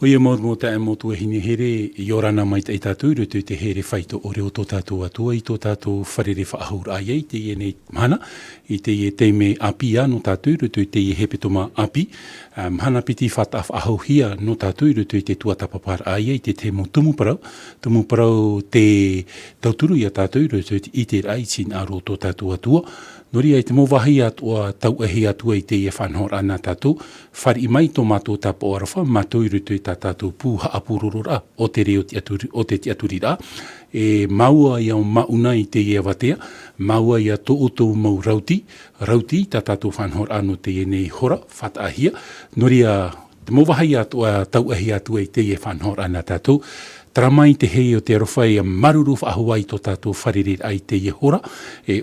Oia mo ta mo tu hini here I orana mai te tātou rutu te here whaito o reo tō tātou atua I tō tātou wharere whaahur ai te ie nei mana I te ie te me api a no tātou rutu te ie hepetoma api hana piti whata whaahau hia no tātou rutu te tuatapapar ai te te mo tumuparau te tauturu I a tātou rutu I te rai sin aro tō tātou atua Nori ai te mowahi atua tau ahi atua I te ie whanhor ana tātou, whari mai tō mātou tapa o arawa, mātou I rutu I tā tātou pūha apururura o te reo o te tiaturi rā. Maua ia o mauna I te ie watea, maua ia tō o tō mau rauti tā tātou whanhor ano te ie nei hora, whataahia. Nori a te mowahi atua tau ahi atua I te ie whanhor ana tātou, Tramai te hei o te arowhai a maruru whaahua I tō tātou wharere ai te ie hora,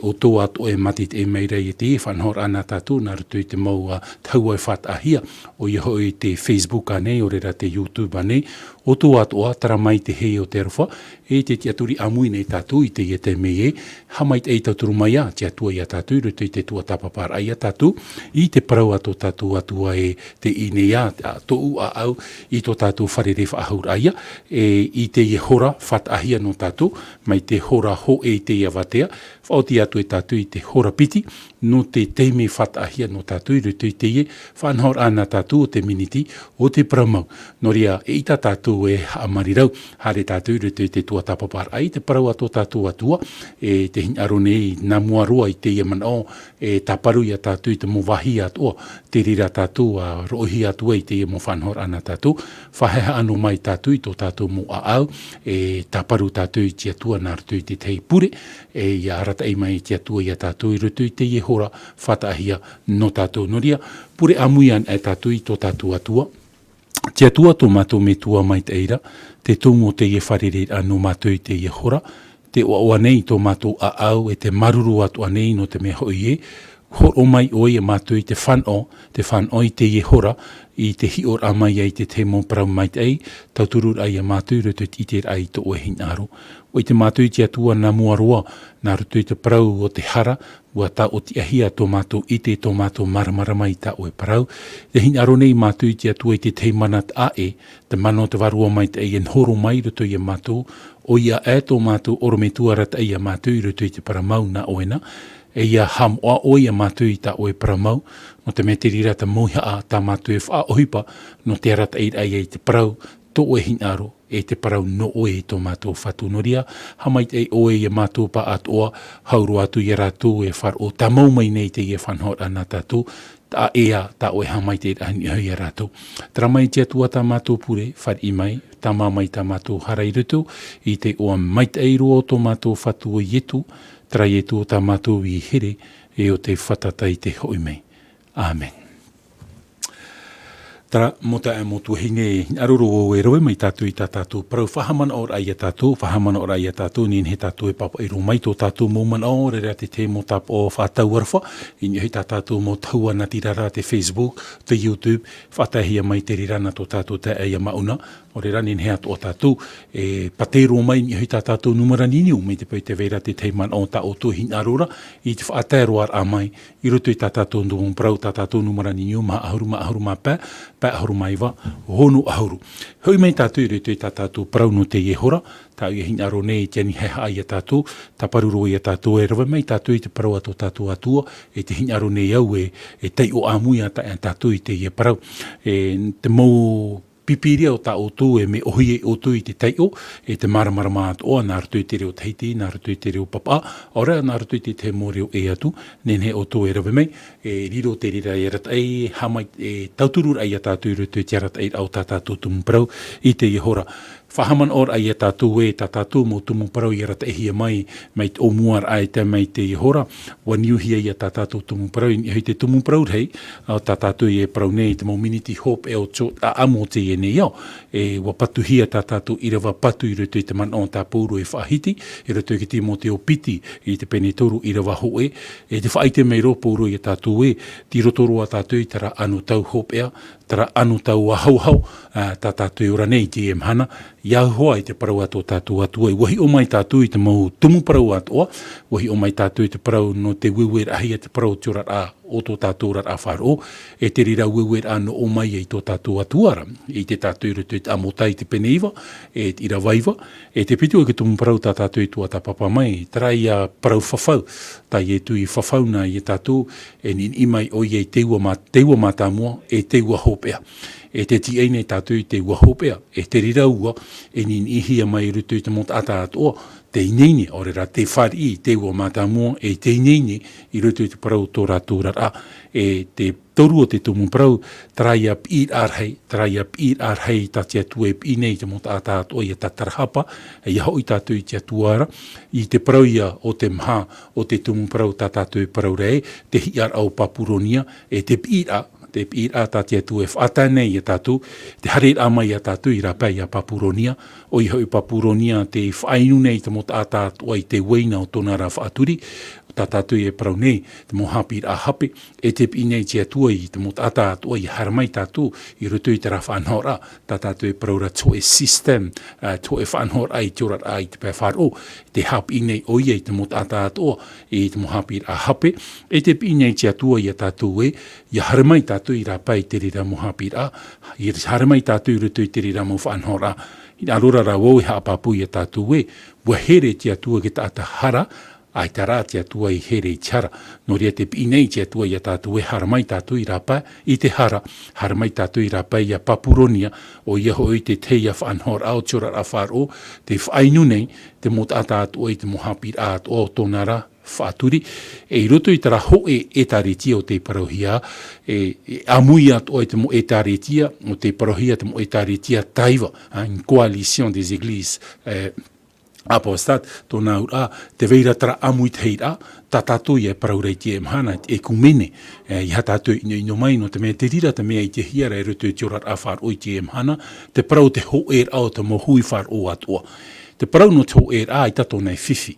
o tō ato matit meira I te ie whanhor ana tātou, nā rutu I te mau tau ai whataahia, o I hoi te Facebook anei, o rera te YouTube anei, o tō ato tramai te hei o te arowha, te tiaturi amui nei tātou I te ie te mei hamait ei tauturu mai a, te atua I a tātou, rutu I te tua tapapar ai a tātou, I te parau ato tātou atua te inei a, tō u a au, I tō tātou wharere whaahur ai a, I te ie hora whataahia no tātou, mai te hora ho te ia watea, whaoti atu tātou I te hora piti, no te teime whataahia no tātou, I rutu I te ie, whanhor ana tātou o te miniti, o te paramau. Noria, ita tātou amarirau, hare tātou rutu I te tua tapapar ai, te parau ato tātou atua, te hinaro nei, nā muaroa I te ia manao, taparu I a tātou I te mowahi atua, te rira tātou, rohi atua I te ia mo whanhor ana tātou, whaheha anu mai tātou I tō tātou mo au, taparu tātou I tia tua nā rutu I te tei pure, ia arata ei mai tia tua I a tātou I rutu I te ie hora whataahia no tātou noria, pure amuian tātou I tō tātou atua, tia tua tō mātou me tua mai te eira, te tūngo te ie wharere no mātou I te ie hora, te oa nei tō mātou a au te maruru atu anei no te mea hoi horo mai oi e mātou I te whanau I te ie hora, I te hior amai ai te te mo parau mai te ei, tauturur ai a mātou rutu I te rai to o hinaro. O I te mātou I te atua nā muaroa, nā rutu I te parau o te hara, ua tā o te ahia tō mātou I te tō mātou maramara mai tā o e parau. Te hinaro nei mātou I te atua I te te manat a te mano te warua mai te ei en horo mai rutu I a mātou, o ia tō mātou orometua rata ei a mātou I rutu I te paramau na oena, ia ham o ia mātou I tā o e paramau, no te me te rira ta moiha a tā mātou e wha ohipa, no te arata ai te parau, tō o e hinaro, te parau no o e tō mātou whatu noria, hamait o e mātou pa atoa, hauru atu I rātou e whar o tā mau mai nei te ie whanhor ana tātou, tā tā o e hamait ahini hui a rātou. Tramai tia tua tā mātou pure, whar I mai, tā mamai tā mātou harai rutu, I te oa mait eiro o tō mātou whatu o ietu, trai tu o tā mātou I here o te whatatai te hoi mei. Amen. Tara, mota mo tu hinge aruru o e roe mai tātou I tā tātou parau whahamana o rai a tātou, nien he tātou e papa I ro mai tō tātou mō mana o re te te mo tapa o whātau arwha, I ni hei tā tātou mō taua na tirara te Facebook, te YouTube, whatahia mai te rirana tō tātou te eia mauna, o re rani hea tō tātou, patero mai ni hei tā tātou numara niniu, me te pau te veira te teiman o tā o tō hin arora, I te whaatero ar amai, I roto I tā tātou nduong prau, tā tātou numara niniu, ma ahuru ma pē ahuru maiwa, honu ahuru. Hui mai tātou I roto I tā tātou prau no te iehora, tā I hin aro nei tiani hei hai a tātou, tā paruro I a tātou e rawa mai tātou I te parau ato tātou atua, te hin aro nei au tei o amui a tātou I te ie parau. Te mau pipiria o tā o tū me ohi o tū I te teio, te maramara maat o, nā rutu I te reo Tahiti, nā rutu I te reo papa, ora nā rutu I te mō reo atu, nen he o tū e rawe mei, riro te rira e rata ei, hamai tauturur ai a tātou rutu I te rata ei au tā tātou tumuparau I te ihora. Whahaman or ai a tātou tā tātou mō tumuparau I rata ehia mai o muar ai te mai te ihora, wa niuhia I a tā tātou tumuparau, I hei te tumuparau rei, tā tātou I e parau nei, te mō miniti hope o tō amo te e nei au, wa patuhia tā tātou I rawa patu I roto I te man o tā pūru e whahiti, I roto I te mō te o piti I te pene toru I rawa hoe, te whaite mei ro pūru I a tātou ti rotoro a tātou I tara anu tau hope ea, tara anu tau a hauhau, tā tātou I ora nei te emhana, ia hoa I te parau ato tātou atua, wahi o mai tātou I te mau tumu parau atoa, wahi o mai tātou I te parau no te wiwera ahi a te parau tiora a o tō tātou rat a wharo, e te rira uewe ano o mai e tō tātou atuara, i te tātou iro te amotai te peneiva, e te ira vaiva, e te pitu e ke tumu parau tā tātou i tua tā papa mai, trai a parau whawhau, tai e tui whawhauna i e tātou, e nin imai o i e teua mātamua, e teua hopea. E te ti eine tātou i te ua hopea, e te rira ua, e nin ihia mai rutu i te mot ata atoa, te inene, ore ra te whari, te ua mātamua, e te inene, i rutu i te parau tō rātou rara, e te toru o te tumu parau, trai ap ir arhei, tati atu e pine i te mot ata atoa i a tatarahapa, e iho i tātou i te atuara, i te parau ia o te mha, o te tumu parau tā tātou i parau rei, te hiar au papuronia, e te pira, te pira tati atu e whaatane i a tātou, te harer amai a tātou i rapai a papuronia, o iho i papuronia te whainune i te mota a tātou i te weina o tōna ra whaaturi, tā tātou e parau nei, te mohapir a hape, e te pine i te atua i te mota a tātou i haramai tātou, i rutu i te ra whanhora, tā tātou e parau ra tō e system, tō e whanhora i te orat a i te pē wharo, te hap inei o i te mota a tātou, i te mohapir a hape, e te pine i te atua i a tātou e, i haramai tātou i rapai te rira mohapir a, i haramai tātou i rutu i te rira mo whanhora, i arora ra wau i haapapu i a tātou e, wa here te atua ki tāta hara, ai tara te atua i here i tiara. No rea te pinei te atua i a tātou e haramai tātou i rapa i te hara, haramai tātou i rapa i a papuronia o ia hoi te teia whanhor au tiora a wharo, te whainunei te mot a tātou i te mohapir a o tōnara whaaturi, e i roto i tara hoe e tāretia o te parohia, e amui ato i te mo e tāretia, o te parohia te mo e tāretia taiva, une coalition des églises, apostat, tōna ura, te veira tara amui te heira, tā tātou i e paraurei te e mahana, e kumene, i ha tātou ino mai no te mea te rira, te mea i te hiara e roto i te orat a wharo i te e mahana, te parau te ho e au te mohui wharo atoa. Te parau no te ho e a i tato nei whiwhi,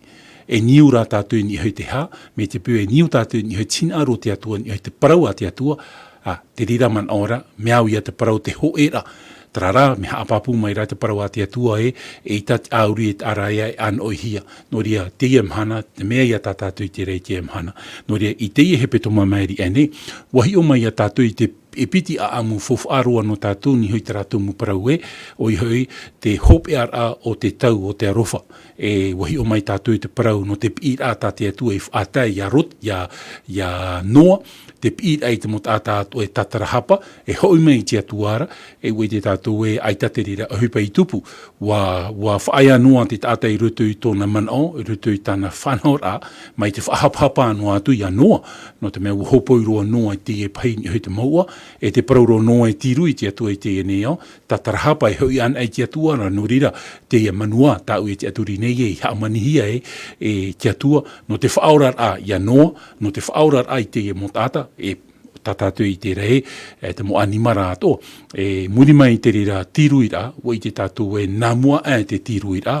e niu rā tātou ni hoi te hā, me te pū e niu tātou ni hoi tina aro te atua, ni hoi te parau a te atua, te rira man ora, meau ia te parau te ho e ra, Trara, me haapapu mai rā te parau a te atua e tati auri e araia e an oihia. No rea, te ia mhana, te mea ia tā tātou i te rei te ia mhana. No rea, i te ia he petoma maeri ane, wahi o mai a tātou i te e piti a amu fofu aroa no tātou ni hui te rātou mu parau e, o i hui te hope a o te tau o te arofa. E wahi o mai tātou i te parau no te pii rā tā te atua e whaatai ia rot, ia noa, te pii ai te mot ātātou e tatarahapa, e hoi mai te atuara, e ui te tātou e aitate rira ahupa i tupu, wa whaia noa te tāta i rutu i tōna manao, i rutu i tāna whanora, mai te whahapapa noa atu i a noa, no te mea uhopo i roa noa i te e pai ni hui te maua, e te parauro noa i tiru i te atua i te e neo, tatarahapa e hoi an ai te atuara, no rira te e manua, tāu i te aturi nei e, haamanihia e te atua, no te whaorar a i a noa, no te whaorar a i te e motata, e tātātou i te rei, te mo animara ato, e muri mai te rira tiruira, o i te tātou e namua e te tiruira,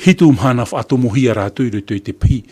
hitu mhana whaatomohia rātou i rutu i te pi,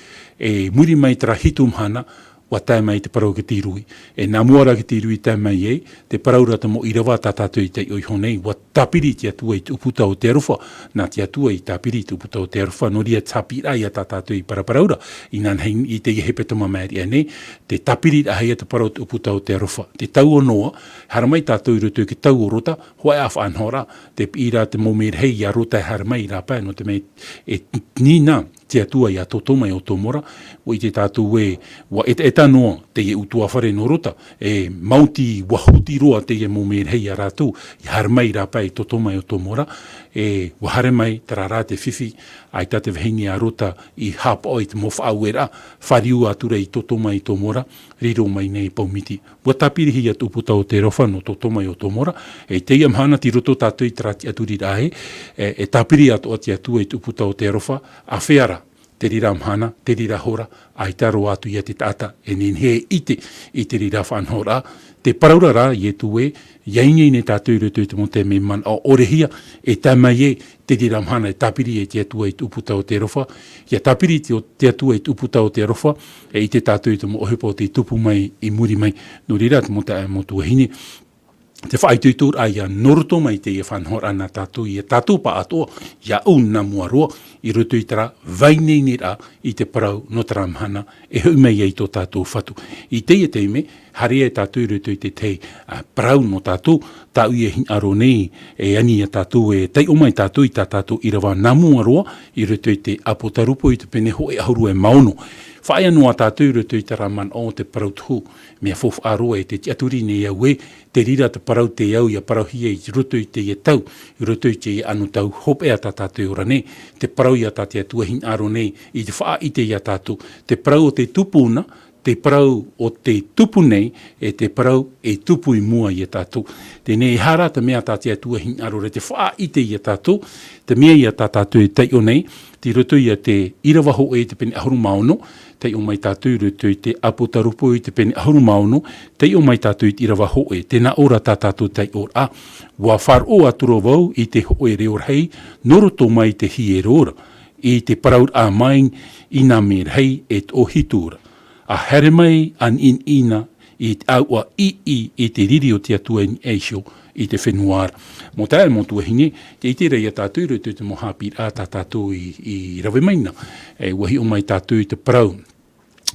e muri mai tera hitu mhana, wa tai mai te parau ki tirui. E nā muara ki tirui tai mai e, te parau rata mo i rawa tātātou i te oihonei, wa tapiri te atua i te uputa o te aruwha, nā te atua i tapiri te uputa o te aruwha, no ria tapira i a tātātou i paraparaura, i nān hei i te ihepetama maeri ane, te tapiri a hei a te parau te uputa o te aruwha. Te tau o noa, haramai tātou i rutu ki tau o rota, hoa a whanhora, te pira te momer hei a rota haramai rāpai, no te mei e nina, te atua i a totomai o tomora, o i te tātou e, wa e tanoa te e utua whare no rota, e mauti wahuti roa te e momer hei a rātou, i haramai rāpai totomai o tomora, e wahare mai tara rā te whiwhi, ai tate vahini a rota i hapa o i te mowhau e rā, whariu atura i totomai o tomora, riro mai nei paumiti. Wa tapirihi atu puta o te rofa no totomai o tomora, e te ia mhana ti roto tātou i trati aturi rāhe, e tapiri atu ati atua i tuputa o te rofa, a wheara, te rira mhana, te rira hora, ai taro atu i te tata, e nenhe ite i te rira whanhora, te paraura rā i e tue, iainei ne tātou i rutu i te mo te me man o orehia, e tamai e te rira mhana e tapiri e te atua i tuputa o te rofa, ia tapiri te atua i tuputa o te rofa, e i te tātou i te mo ohepa o te tupu mai i muri mai, no rira te mo te mo tuahine, te whaitutur a ia noroto mai te e whanhor ana tātou i e tātou pa atoa ia una muaroa i roto i tara vainei nera i te parau no taramhana e hui mai ei tō tātou whatu. I te me, harea e tātou i roto i te parau no tātou, tāu i e hin aro nei e ani a tātou e tei o mai tātou i tātou i rawa nā muaroa i roto i te apotarupo i te pene ho e ahuru e maono. Whae anua tātou i roto i te raman o te parau tuhu, mea fof aroa e te tiaturi nei au e, te rira te parau te au i a parau hia i roto i te tau, i roto i te anu tau hope a tātou ora nei, te parau i a tātou atua hin aro nei, i te wha i te i a tātou, te parau o te tupuna, te parau o te tupu nei, e te parau e tupu i mua i a tātou. Tēnei hara te mea tātou atua hin aro re te wha i te i a tātou, te mea i a tātou e tei o nei, te roto i a te irawaho e te pene ahuru maono, te o mai tātou roto i te apotarupo i te pene ahuru maono, te o mai tātou i te irawaho e, tēnā ora tātou te ora a. Wa wharo aturo wau i te hoe reo rei, noroto mai te hie rora, i te paraur a main i nā me rei e o hitura. A here mai an in ina i te aua i te riri o te atua ni eisho i te whenuara. Mo tae mo tua hine, te iti rei a tātou roto te mohapir a tātou i rawe maina. E wahi o mai tātou i te parau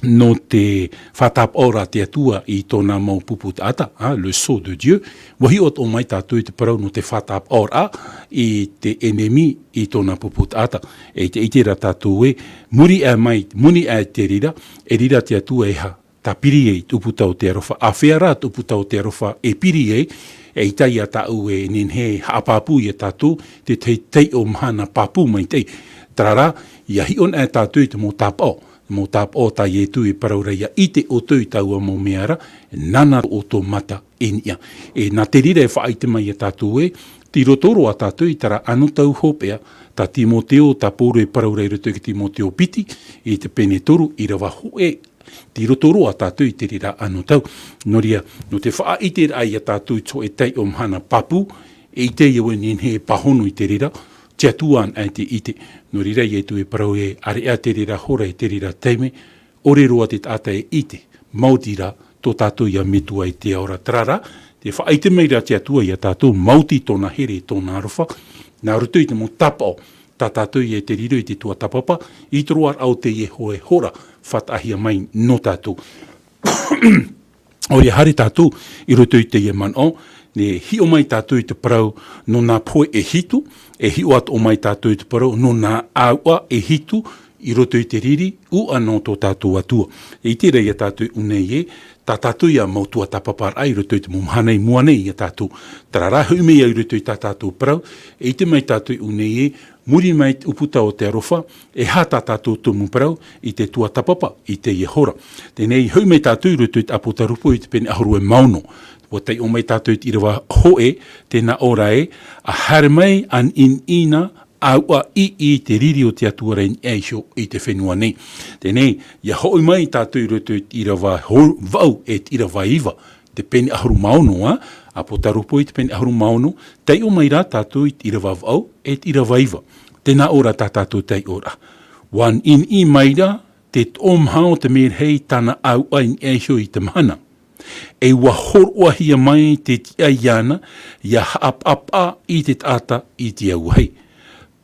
no te whatap ora te atua i tōna mau pupu ata, le sceau de Dieu. Wahi o mai tātou i te parau no te whatap ora i te enemi i tōna pupu ata. E te iti ra tātou e, muri a mai, muni a te rira, e rira te atua e ha. Ta piri e tuputau te arofa, a whera tuputau te arofa e piri e itai a tau e ninhe haapapu i a tātou, te tei o mahana papu mai tei. Tarara, ia hion e tātou i te mō tāpao. Mō tāpao ta i e tu i paraureia i te o tui taua mō meara, nana o tō mata e nia. E nā te rire e whaaite mai a tātou e, ti rotoro a tātou i tara anu tau hopea, ta Timoteo, ta pōro e paraurei roto ki Timoteo piti, i te pene toru i rawa hoe, ti rotoro a tātou i te rira anu tau. Noria, no te wha i te rai a tātou tō e tei o mhana papu, e i te iau e ninhe pahono i te rira, tia tuan ai te ite. Nori rei e tu e parau e are a te rira hora e te rira teime, ore roa te tata e ite, mautira tō tātou ia metua i te aora trara, te whaite meira tia tua i a tātou mauti tōna here tōna arofa, nā rutu i te mo tapao, tā tātou i e te riro i te tua tapapa, i troar au te e hoe hora, whatahia mai no tātou. Ori hare tātou i rutu i te e man o, ne hi o mai tātou i te parau no nā poe e hitu, e hi o at o mai tātou i te parau no nā aua e hitu i roto i te riri u anō tō tātou atua. E i te rei a tātou unei e, tā tātou ia mautua tapapar ai roto i te mumhanei muanei a tātou. Tarara hume ai roto i tā tātou parau, e i te mai tātou unei e, muri mai uputa o te arofa, e ha tā tātou tumu parau i te tua tapapa i te iehora. Tenei hume tātou roto i te apotarupo i te pene ahuru e mauno. Wa tei o mai tātou i irawa hoe, tēnā ora e, a hare mai an in ina aua i te riri o te atua rein eisho i te whenua nei. Tēnei, ia hoi mai tātou i roto i irawa vau e te irawa iwa, te pene ahuru maono, apotarupo i te pene ahuru maono, tei o mai rā tātou i irawa vau e te irawa iwa. Tēnā ora tā tātou tei ora. Wan in I mai rā, te omhao te merhei tāna aua in eisho i te mahana. E wa horoahia mai te tia iana, ia haapapa i te tata i te auhei.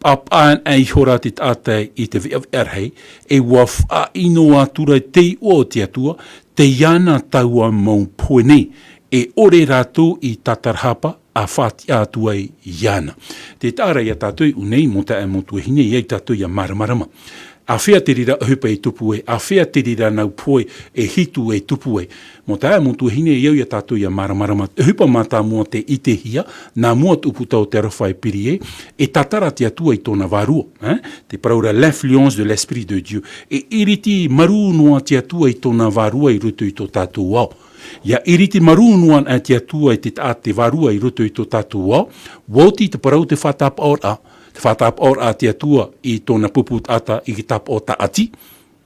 Papaan ai hora te tata i te veaverhei, e wa wha ino atura te o te atua, te iana taua mau puene, e ore rato i tatarhapa a whati atua i iana. Te tāra ia tātou unei mo ta e motu e hine, iei tātou ia maramarama. A whea te rira hupa e tupu e, a whea te rira nau poe e hitu e tupu e. Mo tae motu hine iau ia tātou ia maramarama, hupa mata mua te ite hia, nā mua tuputa o te arofa e piri e tatara te atua i tōna varua. Te paraura l'influence de l'esprit de Dieu. E iriti maru noa te atua i tōna varua i rutu i tō tātou wao. Ia iriti maru noa a te atua i te taate varua i rutu i tō tātou wao, wauti te parau te whatap ora. Te whatap ora a te atua i tōna puput ata i ki tap o ta ati,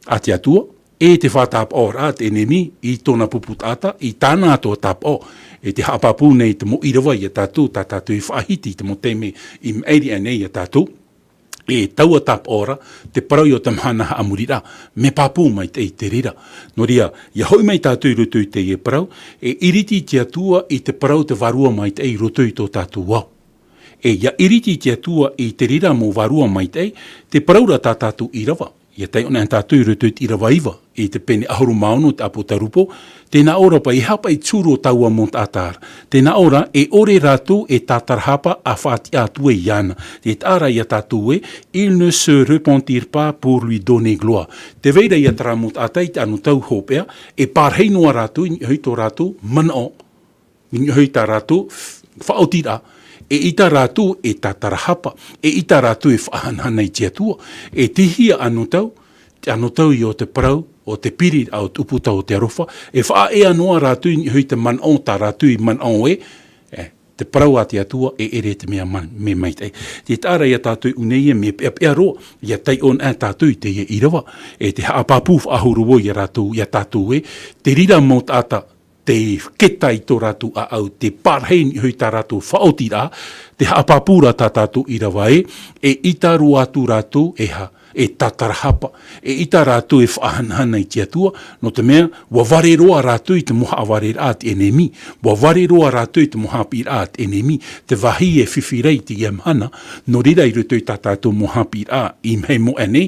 a te atua, e te whatap ora a te enemi i tōna puput ata i tāna ato tap o. E te hapapu nei te mo irawa i a tātou, tā tātou i whahiti te mo teime i meiri anei a tātou. e taua tap ora, te parau o tamhana amurira, me papu mai te rira. No ria, ia hoi mai tātou i roto i te e parau, e iriti te atua i te parau te varua mai te i roto i tō tātou wau. E ia iriti te atua i te rira mō varua mai te parau ra tā tātou i rawa. Ia tai ona tātou i roto i rawa iwa, i te pene ahuru maono te apo tarupo, tēnā ora pa i hapa i tūro taua mont atar. Tēnā ora e ore rātou e tātar hapa a whāti atua i ana. Te tāra ia tātou e, il ne se repentir pas pour lui donner gloire. Te veira ia tara mont atai te anu tau hopea, e pārhei noa rātou, i hui tō rātou, mana o. I hui tā rātou, whaotira. E ita rātou e tātara hapa, e ita rātou e whahanana i te atua. E tihia anu tau i o te parau, o te piri au uputa o te arofa, e wha e anoa rātou i hui te manon tā rātou i manon te parau a te atua e ere te mea me mai te. Te tāra ia tātou unei me pea roa, ia tai on a tātou i te ia irawa, e te haapapūf ahurua ia tātou e, te rira mō tāta, te keta i tō rātou a au, te pārhei hui tā rātou whaoti rā, te haapapūra tā tātou i rawa e ita roa atu rātou e tatarahapa, e ita rātou e whaahanahana i te atua, no te mea, wa ware roa rātou i te moha aware rā te enemi, wa ware roa rātou i te moha api rā te enemi, te wahi e whiwhirei te iamhana, no rira i ruto i tā tātou moha api rā, i mhei mo ane,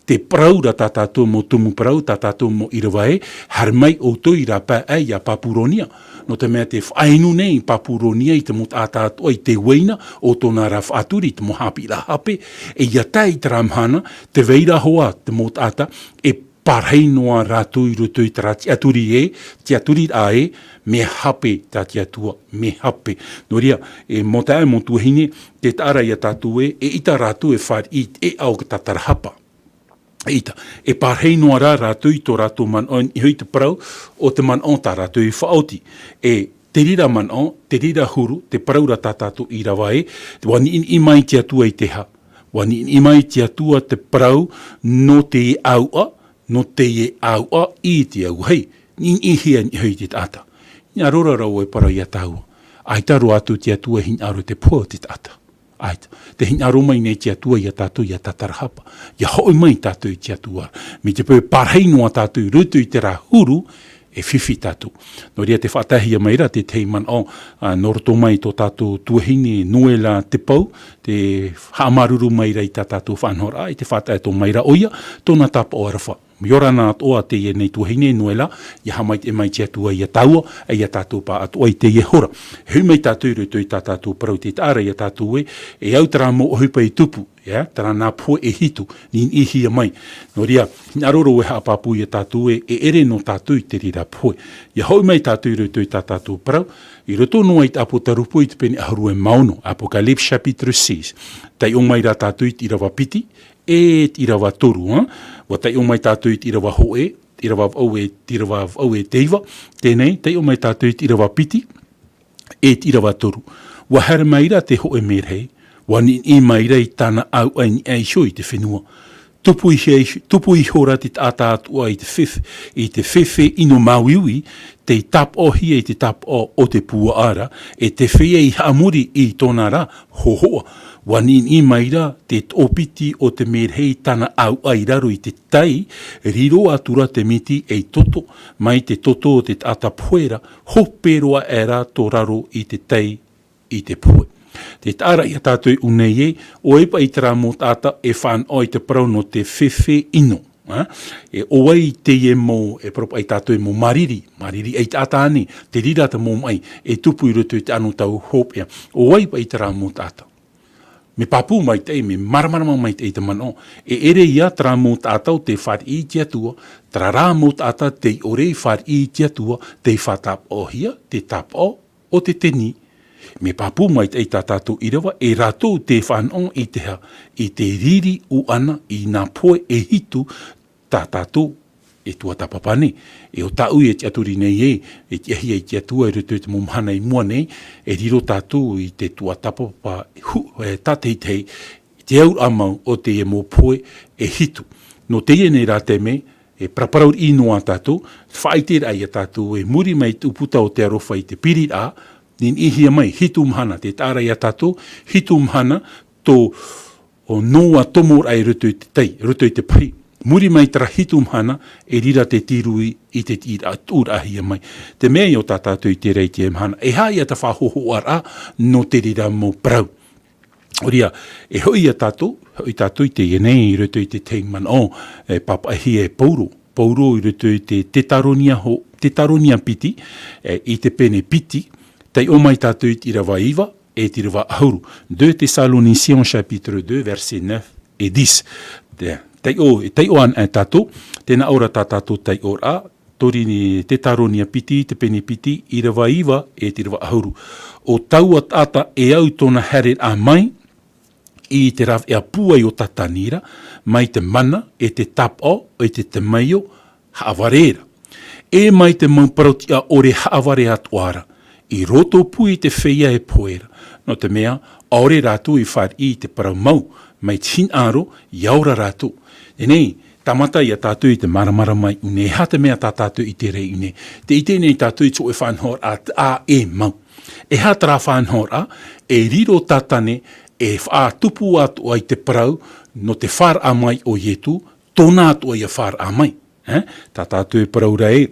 te praura tā tātou mo tumu prau, tā tātou mo irawae, har mai o toi rā pā ai a papuronia. No te mea te whainu nei papuronia i te mot ātātua i te weina o tōna rā whaaturi te mohapi rā hape, e ia tai tramhana, te veira hoa te mot āta, e parhei noa rātou i roto i tara te aturi ae, me hape tā te atua, me hape. No ria, e mo tae mo tuahine, te tāra ia tātou e ita rātou e whāri i e au ka tatarahapa. Ita, e pārhei noa rā rātou i tō rātou manon, i hui te parau, o te manon tā rātou i whaoti. E te rira manon, te rira huru, te parau rā tā tātou i rawa e, wani i mai te atua i te ha. Wani i mai te atua te parau, no te e aua, no te e aua i te au. Hei, ni i hia ni hui te tāta. Nia rora rau e parau i a tāua. Ai taru atu te atua hin aro te pua te tāta. Aita, te hina mai nei te atua i a tātou i a tatarahapa. Ia hoi mai tātou i te atua. Mi te pēr parhei noa tātou i rutu i te rā huru, e whiwhi tātou. No ria te whaatahia mai ra, te teiman o, noroto mai tō tātou tuahine noela te pau, te haamaruru mai ra i tā tātou whanhora, i te whaatahe tō mai ra oia, tōna tāpa o arafa. Miorana atoa te ie nei tuahine noela, ia hamai te mai te atua i a taua, e ia tātou pa atoa i te ie hora. Hui mai tātou rutu i tā tātou parau te tāra i a tātou e au tara mo ohupa i tupu, tara nā pua e hitu, ni ihia mai. No ria, aroro e haapapu i a tātou e ere no tātou i te rira pua. Ia hoi mai tātou rutu i tā tātou parau, i roto noa i te apo tarupo i te pene aharu e maono, Apocalypse chapitre 6. Tai o mai rā tātou i te irawa piti, e te irawa toru, wa tai o mai tātou i te irawa hoe, te irawa au e teiva, tēnei, tai o mai tātou i te irawa piti, e te irawa toru. Wa hara maira te hoe merhei, wa ni i maira i tāna au ai sho i te whenua. Tupu i hora te tātā atua i te whiwhi ino mauiui, te tap o hia i te tap o te pua ara, e te whia i haamuri i tōna rā, hohoa. Wanin i maira te opiti o te merhei tana au ai raro i te tai, riro atura te miti e toto, mai te toto o te tata puera, hoperoa e rā tō raro i te tai i te pue. Te tāra i a tātou unei e, o epa i tera mō tāta e whan o i te parau no te whiwhi ino. E oai te e mō, e propa i tātou e mō mariri e tātāne, te rira te mō mai, e tupu i roto i te anu tau hopea, oai pa i tera mō tāta. Me papu mai te, me maramarama mai te te mano, e ere ia tra mō tātau te whari i te atua, tra rā mō tāta te ore i whari i te atua, te whatap o hia, te tap o te teni. Me papu mai te tātou irawa, e rātou te whanong i te ha, i te riri u ana, i nā poe e hitu, tātou e tua tapapane. E o tau e te aturi nei e te ahia i te atua e rutu te momhana i mua nei, e riro tātou i te tua tapapa tatei tei, te au amau o te e mō poe e hitu. No te e nei rā te me, e praparau i noa tātou, whaitera i a tātou e muri mai uputa o te arofa i te piri a, nin ihia mai, hitu mhana, te tāra i a tātou, hitu mhana, tō o noa tomor ai roto i te tei, roto i te pai. Muri mai tara hitu mhana e rira te tirui i te tira ahia mai. Te mea i o tātātou i te rei te mhana. E hai a ta whahoho ara no te rira mō prau. Oria, e hoi a tātou i te ienei i roto i te teimman o papahi e pauro. Pauro i roto i te taronia piti, i te pene piti, tei o mai tātou i rawa iwa e te rawa ahuru. 2 Thessaloniciens chapitre 2 verset 9 et 10. Tei o an tātou, tēnā ora tātou tei ora, tori ni te taronia piti, te pene piti, i rawa iwa e te rawa ahuru. O taua tata e au tōna here a mai, i te rawa e a pua i o tatanira, mai te mana, e te tapo, e te maio, haawarera. E mai te mauparautia ore haaware atuara, i roto pui te whea e poera. No te mea, ore rātu i whar i te parau mau, mai tin aro, iaura rātu. E nei, tamata i a tātou i te maramara mai une, ha te mea tā tātou i te rei une. Te ite nei tātou i tō e whanhor a e mau. E ha tara whanhor a, e riro tātane, e wha tupu atu ai te parau, no te whar a mai o ietu, tōna atu ai a whar a mai. Tā tātou e parau rei,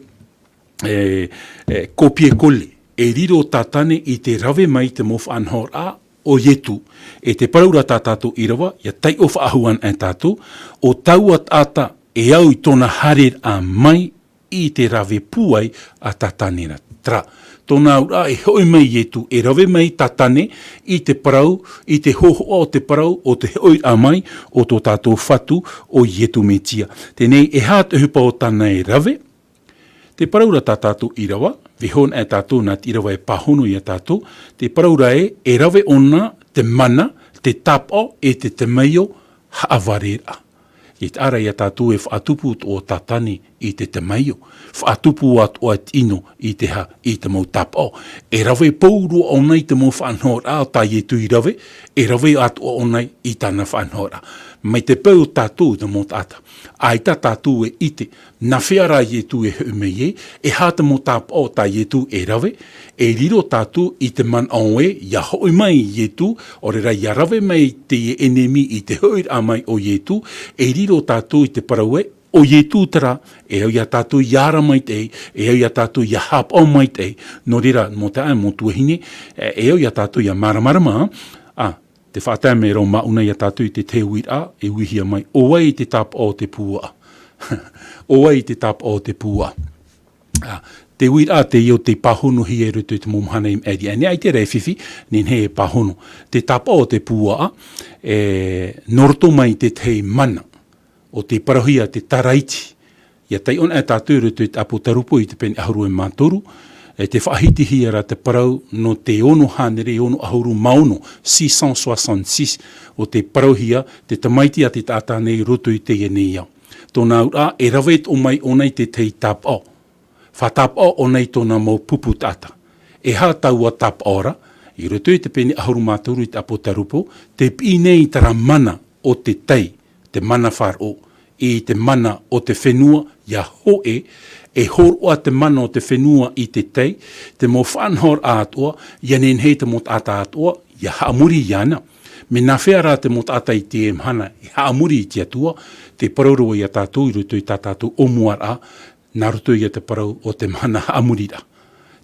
kopie kole, e riro tātane i te rawe mai te mo whanhor a, o ietu, e te paraura tā tātou i rawa, ia tai o whaahuan an tātou, o taua tāta e au i tōna harer a mai i te rawe puai a tātanera tra. Tōna ura e hoi mai ietu, e rawe mai tātane i te parau, i te hoho o te parau, o te hoi a mai, o tō tātou whatu o ietu me tia. Tenei e hāt hupa o tāna e rawe, te paraura tā tātou i rawa, vihon e tātou nā te irawa e pahono i a tātou, te paraura e rawe ona, te mana, te tapo, e te maio, haawarera. I te ara i a tātou e whaatupu o tātani i te maio, whaatupu atu o ino i te ha, i te mau tapo. E rawe pauru ona i te mau whanhora, o tā ietu i rawe, e rawe atu ona i tāna whanhora. Mai te pau tātou te mō tāta. Ai tā tātou e ite, na whiara ietu e humeye, e hata mō tāpo o tā ietu e rawe, e riro tātou i te man aoe, ia hoi mai ietu, o rera ia rawe mai te enemi i te hoir a mai o ietu, e riro tātou i te paraue, o ietu tara, e au ia tātou iara mai te, e au ia tātou ia hap o mai te, no rira mō te ai mō tuahine, e au ia tātou ia maramarama, te whātai me rau mauna i a tātou i te te uira, e uihia mai, oa i te tap o te pua. Oa i te tap o te pua. Te uira te io te pahono hi e rutu te momhana im eri. Ne ai te rei whiwhi, nin he e pahono. Te tap o te pua, norto mai te te mana, o te parahia te taraiti. Ia tei on e tātou rutu te apo tarupo i te peni ahuru e mātoru, e te whahiti hiera te parau no te ono hanere, ono ahuru maono, 666, o te parau hia, te tamaiti a te tātā nei roto i te enei au. Tōna ura, e rawet o mai onai te tei tap o. Whatap o onai tōna mau pupu tāta. E hā taua tap ora, i roto i te peni ahuru mātoru i te apo tarupo, te pinei tara mana o te tei, te mana whar o, i te mana o te whenua, ia hoe, e horoa te mana o te whenua i te tei, te mo whanhor ātua, ia nen hei te mot ata ātua, ia haamuri iana. Me nā whea te mot ata i te emhana, i haamuri i te atua, te parau i a tātou, i rutu i tā tātou o muara, nā rutu i a te parau o te mana haamurira.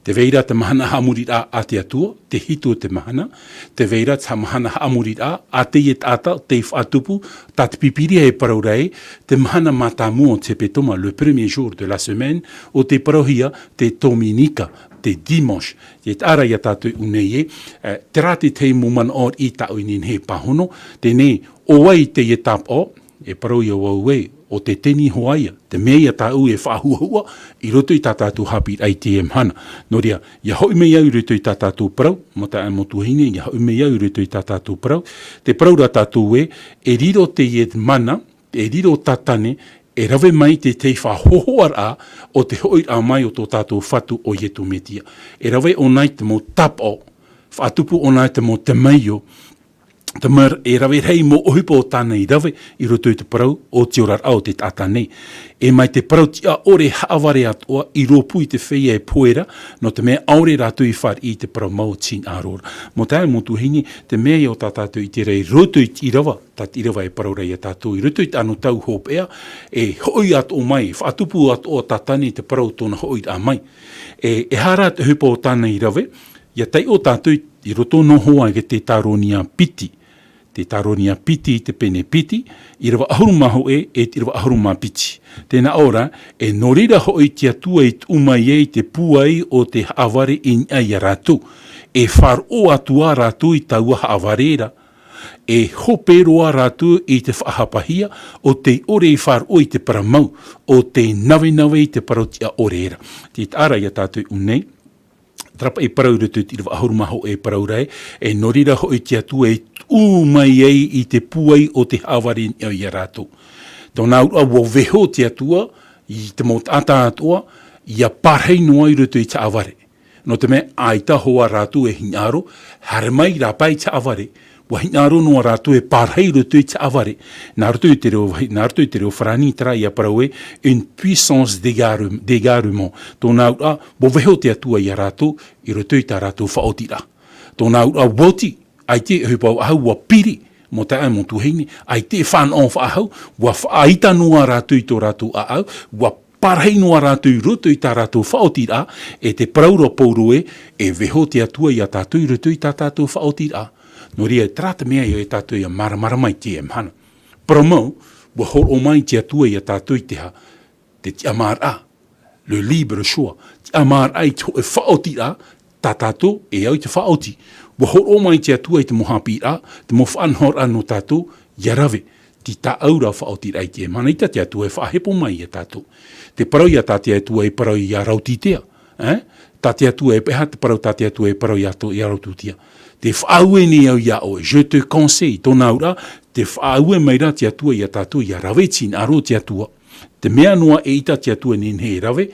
Te veira te mahana haamurira a te atua, te hitu o te mahana, te veira te mahana haamurira a te i tata, te whaatupu, tā te pipiria e parau rei, te mahana matamu o te petoma le premier jour de la semaine, o te parauhia te dominika, te dimanche. Te ara i a tātou unei te rāti te muman or i tau inin he pahono, te ne o wai te i tap o, e parau i o wauwe, o te teni hoaia, te mea tāu e whahuahua, i roto i tā tātou hapi ai te emhana. Nō rea, ia hoi mea au roto i tā tātou parau, mo tā motuhine, ia hoi mea au roto i tā tātou parau, te parau ra tātou e riro te iet mana, e riro tātane, e rawe mai te te whahohoar a, o te hoi a mai o tō tātou whatu o ietu metia. E rawe o nai te mo tap o, whaatupu o nai te mo te maio, Te mar e rawe rei mo ohipo o tāna I rawe I roto I te parau o te orar au te tata nei. E mai te parau tia ore haaware atoa I ropu I te whea e poera no te mea aure rātou I whar I te parau mau tin ārora. Mo tae mo tuhini te mea I o tātātou I te rei roto I irawa, tat irawa e parau rei a tātou I roto I anu tau hopea e hoi ato mai, whaatupu ato o tātani te parau tōna hoi a mai. E hara te hupo o tāna I rawe, ia tai o tātou I roto no hoa ke te tāronia piti. Te taronia piti te pene piti, I rawa ahuruma hoe e te rawa ahuruma piti. Tēnā ora, e norira hoi te atua I umai e te puai o te haaware I ai a rātou. E whar o atua rātou I taua haawarera. E hoperoa rātou I te whahapahia o te ore I whar o I te paramau, o te nawe I te parotia oreera. Te tāra I a tātou unei, trapa e parau rutu I rawa ahuruma ho e parau rei, e norira hoi te atua e mai ei I te puai o te hawari I a rātou. Tōna ua wo veho te atua, I te mot ata atua, I a parhei noa I rutu I te aware. No te mea, aita hoa rātou e hinaro, hare mai rapai te aware, wa hinaro noa rātou e parhei rutu I te aware. Nā rutu I te reo wharani tara I a paraue, une puissance d'égarement. Tōna ua wo veho te atua I a rātou, I rutu I tā rātou whaotira. Tōna ua woti, ai te hupau ahau wa piri, mo te ai mo tuhini, ai te whanau ahau, wa whaaita noa rātou I tō rātou ahau, wa parhei noa rātou I roto I tā rātou whaotira, e te prauro pauroe, e veho te atua I a tātou I roto I tā tātou whaotira. No ria, trata mea I a tātou I a maramara mai te emhana. Promau, wa horo mai te atua I a tātou I te amara, le libre choix, te amara I te whaotira, tā tātou e au te whaoti. Wa horo mai te atua I te mohapira, te mo whanhora no tātou, yarawe, ti tā aura whaotira I te manaita te atua e whahepo mai I a tātou. Te parau I a tāte atua e parau I a rautitea, tāte atua e peha, te parau tāte atua e parau I a rautitea. Te whaue ni au ia oe, je te conseille, tōna aura, te whaue meira te atua I a tātou I a rawe tin aro te atua. Te mea noa e ita te atua ni he rawe,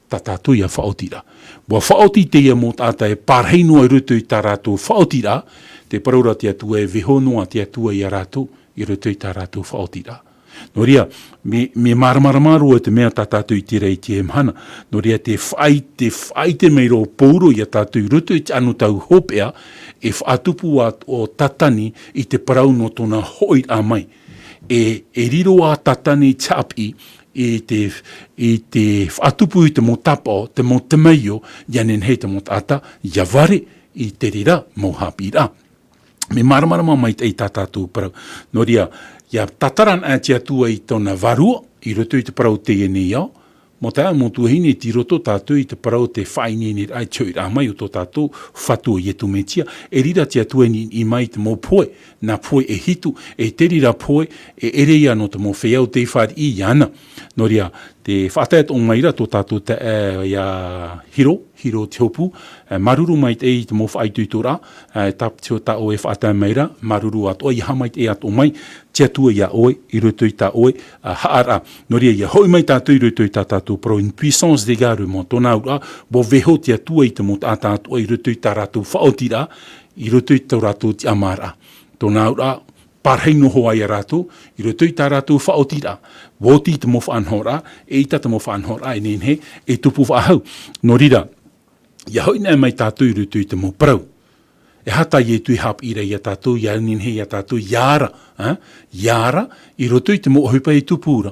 tā tātou I a whaotira. Wa whaoti te ia mō tāta e parhei noa I rutu I tā rātou whaotira, te paraura te atua e veho noa te atua I a rātou, I rutu I tā rātou whaotira. No ria, me maramaramaru e te mea tā tātou I te rei te emhana. No ria, te whai te meiro pouro I a tātou I rutu I te anu tau hopea, e whaatupu o tatani I te parau no tōna hoi a mai. E riro a tatani tapi, I te whaatupu I te motapa, te motameio, ianen hei te motata, iaware I te rira mohapira. Me maramarama mai te tātātou parau. No ria, ia tataran a te atua I tōna varua, I roto I te parau te ene iau, mo te a motuahine ti roto tātou I te parau te whainene ai tui rā mai o tō tātou whatua I etu metia, e rira te atua I mai te mō poe, nā poe e hitu, e te rira poe, e ere ia no te mō wheau te whari I ana. No ria, te whātayat o maira tō tātou te ia hiro te hopu, maruru mai te I te mō whaitui tō rā, tap teo tā oe whātaya maira, maruru at oe, iha mai te at o mai, te atua ia oe, I roto I tā oe, haara. No ria, ia hoi mai tātou I roto I tā tātou, pro une puissance d'égarement, tōna ura, bo veho te atua I te mō tātou, I roto I tā rātou whaotira, I roto I tō rātou te amara. Tōna ura, parhei noho ai a rātou, I roto I tā rātou whaotira. Woti te mo whanhora, e ita te mo whanhora, e nenhe, e tupu whahau. No rira, ia hoi nei mai tātou I roto I te mo parau. E hata I tui hap ira I a tātou, ia nenhe I a tātou, iara. Iara, I roto I te mo ohupa I tupura.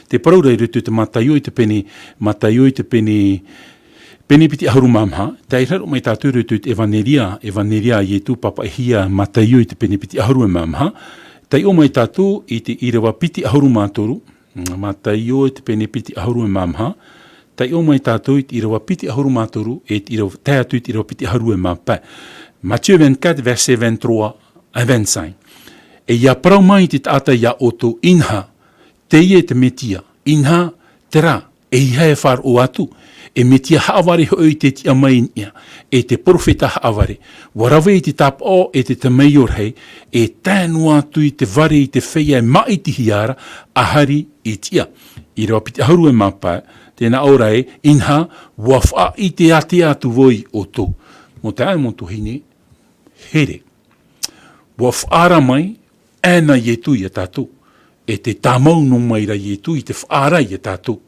Te paraura I roto I te mataio I te pene, pene piti ahuru mamha, tai raro mai tātou roto I te evaneria I tu papa hia mataio I te pene piti ahuru mamha, tai o mai tātou I te irawa piti ahuru mātoru, mataio I te pene piti ahuru mamha, tai o mai tātou I te irawa piti ahuru mātoru, e te irawa, tai atu I te irawa piti ahuru mampa. Matthieu 24, verset 23 à 25. E ia parau mai te tata ia oto inha, te ie te metia, inha tera, e iha e whar o atu, e metia haaware hoi te tia mai nia, e te profeta haaware, warawe I te tap o e te tameior hei, e tēnua atu I te ware I te whea e mai ti hiara, ahari I tia. I rawa piti hauru e mapa, tēnā ora e, inha, wawha I te ate atu voi o tō. Mo te ai mo tuhine, here. Bua whaara mai, ena ietu i a tātou. E te tamau no maira ietu i te whaara i a tātou.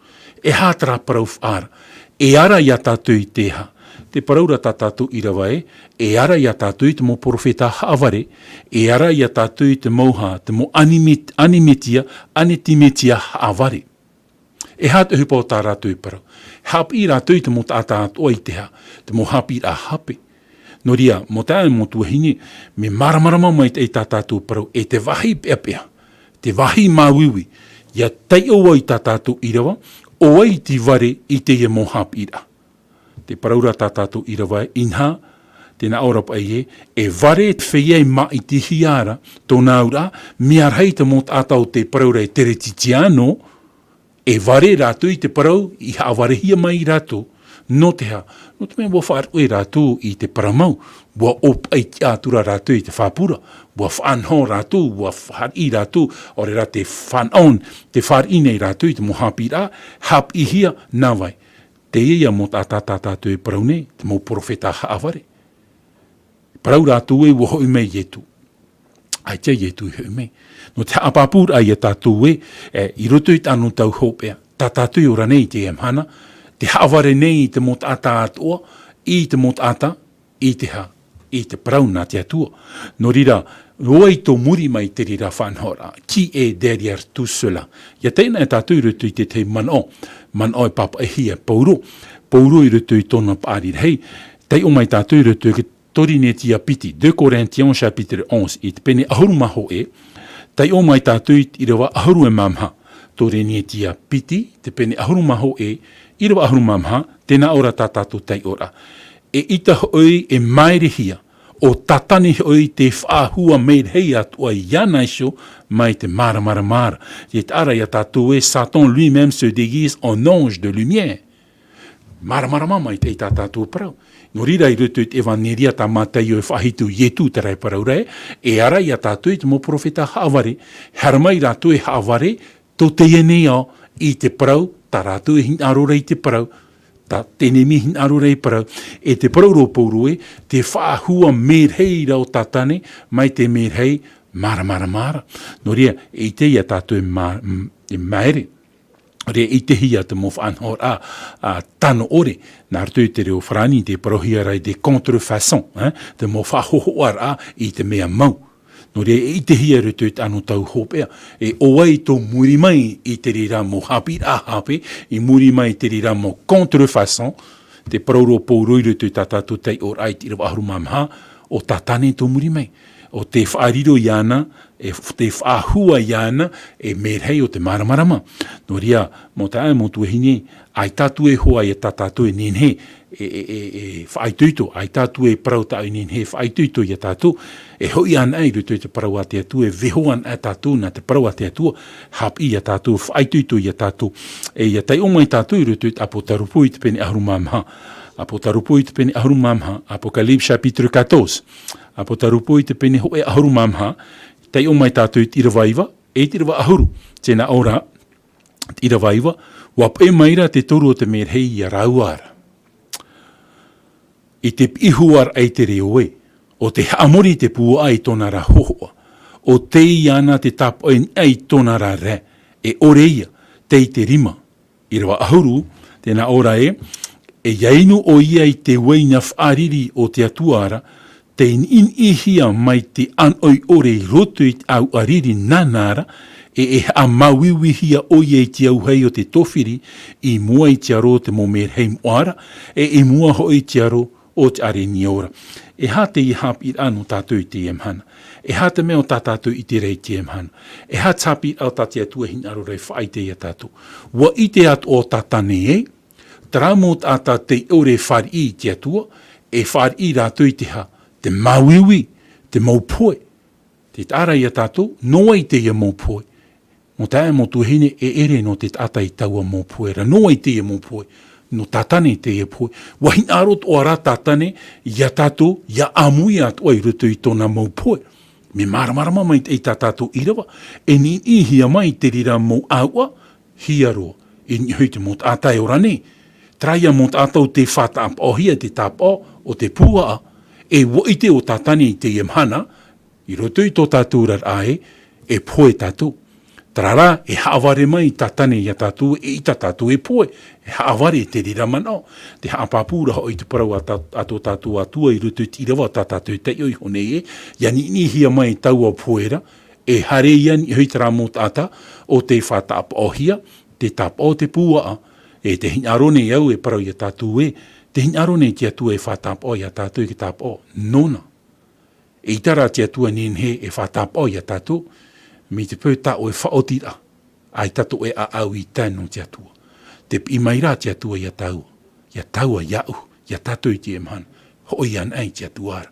E hātara parau whaara. E ara i a tātou i teha. Te paraura tā tātou i rawa e ara i a tātou i te mo profeta haaware, e ara i a tātou i te mauha, te mo animetia haaware. E hātu hupa o tā rātou i parau. Hapi i rātou i te mo tātā atoa i teha, te mo hapi i a hape. No ria, mo tāe mo tuahine, me maramarama mai te tā tātou parau, e te wahi pēpea, te wahi māwiwi, ia tei oa i tā tātou i rawa, oa i ti ware i te ia mo hapi i ra. Te paraura tā tātou i rawa inha, tēnā orapa e ware te wheiei ma i te hiara, tō nāura, mea rei te mo tātou te paraura e tere titiano, e ware rātou i te parau, i haaware hia mai rātou, no te ha. No te mea bua whaarue rātou i te paramau, bua opa i te ātura rātou i te whāpura, bua whaanho rātou, bua whaari rātou, ore rā te whanon, te whaari nei rātou i te mohapi rā, hapi hia nāwai. Te ia mo tātātātou e parau nei, te mo profeta haaware. Parau rātou e wo hoi mei ietu. Ai te ietu i hoi mei. No te apapura ai e tātou i roto i tānu tau hopea. Tātātou i ora nei te emhana, te haaware nei i te mo tātātoa, i te mo tātā, i te ha, i te parau nā te atua. No rira, roa i tō muri mai te rira whanhora, ki e derrière tout cela. Ia tēnā e tātou i roto i te mano e papa e hia pauro i roto i tōna pāri rei, tei o mai tātou i roto i tori ne tia piti, 2 Corinthiens chapitre 11, i te pene ahuru maho tei o mai tātou i rewa ahuru e mamha, tori ne tia piti, te pene ahuru maho i rewa ahuru mamha, tēnā ora tātātou tei ora. E ita hoi e maere hia, o tatani hoi te whaahua meir hei atua i ana iso mai te mara. Te ara i a tātou Satan lui-même se déguise en ange de lumière. Mara mai te i tātou parau. No rira i rutu te evaneria ta mātai o e whahitu ietu te rai parau rei, e ara i a tātou i te mo profeta haaware, haramai rātou e haaware, tō te enea i te parau, ta rātou e hin arora i te parau, ta tenemi hin arora i parau, e te parau roporo te whaahua merhei rau tatane, mai te merhei mara. No ria, e te ia tātou e maere. Re i te hia te mo whanhor a tano ore, nā ratu te reo whrani te parohia rai de contrefaçon, te mo whahohoar i te mea mau. No re i te hia ratu te anu tau hopea, e oa i tō muri mai i te rira mo hapi hape, i muri mai te rira mo contrefaçon, te parauro pōroi ratu tātātou tei o rai tira waharu mamha, o tātane tō muri mai. O te whaariro i ana, e te whaahua i ana, e merhei o te maramarama. No ria, mo te ae mo tuahine, ai tātu e hoa i a tātātou e nenhe, e whaituito, ai tātu e parauta i nenhe, whaituito i a tātou, e hoi ana i rutu i te parau a te atua, e vehoan a tātou na te parau a te atua, hap i a tātou, whaituito i a tātou, e i a tai omai tātou i rutu i te apotarupu i te pene ahurumamha. Apotarupu i te pene ahurumamha, Apocalypse chapitre 14. Apotarupu i te pene hoe ahurumamha, tei o mai tātou i tirawaiwa, e tirawa ahuru, tēnā ora, tirawaiwa, wap e maira te toru o te merhei i a rauara. I te pihuar ai te reoe, o te hamori te pua ai tōna ra hohoa, o te iana te tapo ai tōna ra re, e oreia, te rima, i rawa ahuru, tēnā ora e iainu o ia i te weina whaariri o te atuara, te in ihia mai te anoi ore i roto i au ariri nanara, e a mawiwihia o ia i te auhei o te tofiri, i mua i te aro te momerhei moara, e mua ho i te aro o te are ni ora. E ha te i hapi anu tātou i te emhana. E ha te meo tātou i te rei te emhana. E ha tāpi au tātia tua hin aro rei whai te ia tātou. Wa i te atu o tātane tramot ata te ore whari i te atua, e whari i rātou i te ha, te mawiwi, te maupoe. Te tāra i a tātou, noa i te ia maupoe. Mo tae mo tuhine e ere no te tata i taua maupoe, ra noa i te ia maupoe, no tatane te ia poe. Wahin arot o ara tatane, ia tātou, ia amui atua i rutu i tōna maupoe. Me maramarama mai te i tātou irawa, e ni ihia mai te rira mau aua, hiaroa, e ni hui te mo tātai ora nei. Traia mo tātou te whataapa o hia te tāpa o te pua, e wo ite o tātane i te emhana, I roto I tō tātou rar ae, e poe tātou. Tarara, e haaware mai tatane ia tātou, e ita tātou e poe. E haaware te rira manao. Te haapapura ho I te parau ato tātou atua I roto I rawa tātou te ioi hone e. Ia ni hia mai tau a poera. E hare ian I hui tara mō tāta o te whātap o hia, te tap o te pua. E te hinarone au e parau ia tātou e. Te hinarone tia tua e whātap o ia tātou ki tap o. Nona. E itara tia tua nenhe e whātap o ia tātou. Mi te pēr tā o e whaotira, ai tato e a au I tēnu te atua. Te imaira te atua ia tau, ia taua iau, ia tato I te emhan, hoi an ai te atuara.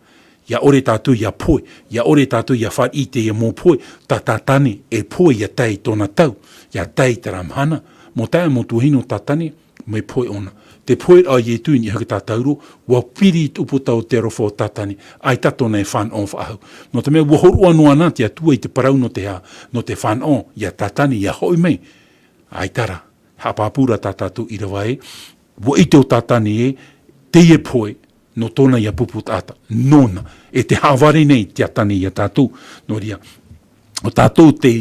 Ia ore tātou ia poe, ia ore tātou ia whar I te ia mō poe, tātātane e poe ia tei tōna tau, ia tei taramhana, mō tae mō tuhino tātane, me poe ona. Te poe a Etude I haka tātauro, wa piri tupu tau te rofo tātane, ai tato nei whan on whaahau. No te mea wahoru anua nā te atua I te parau no te whan on, ia tātane, ia hoi mei. Ai tara, hapapura tātātou I rawae, wa I te o tātane e, te e poe, no tōna ia pupu tāta, nona, e te haware nei te atane ia tātou, no ria, o tātou te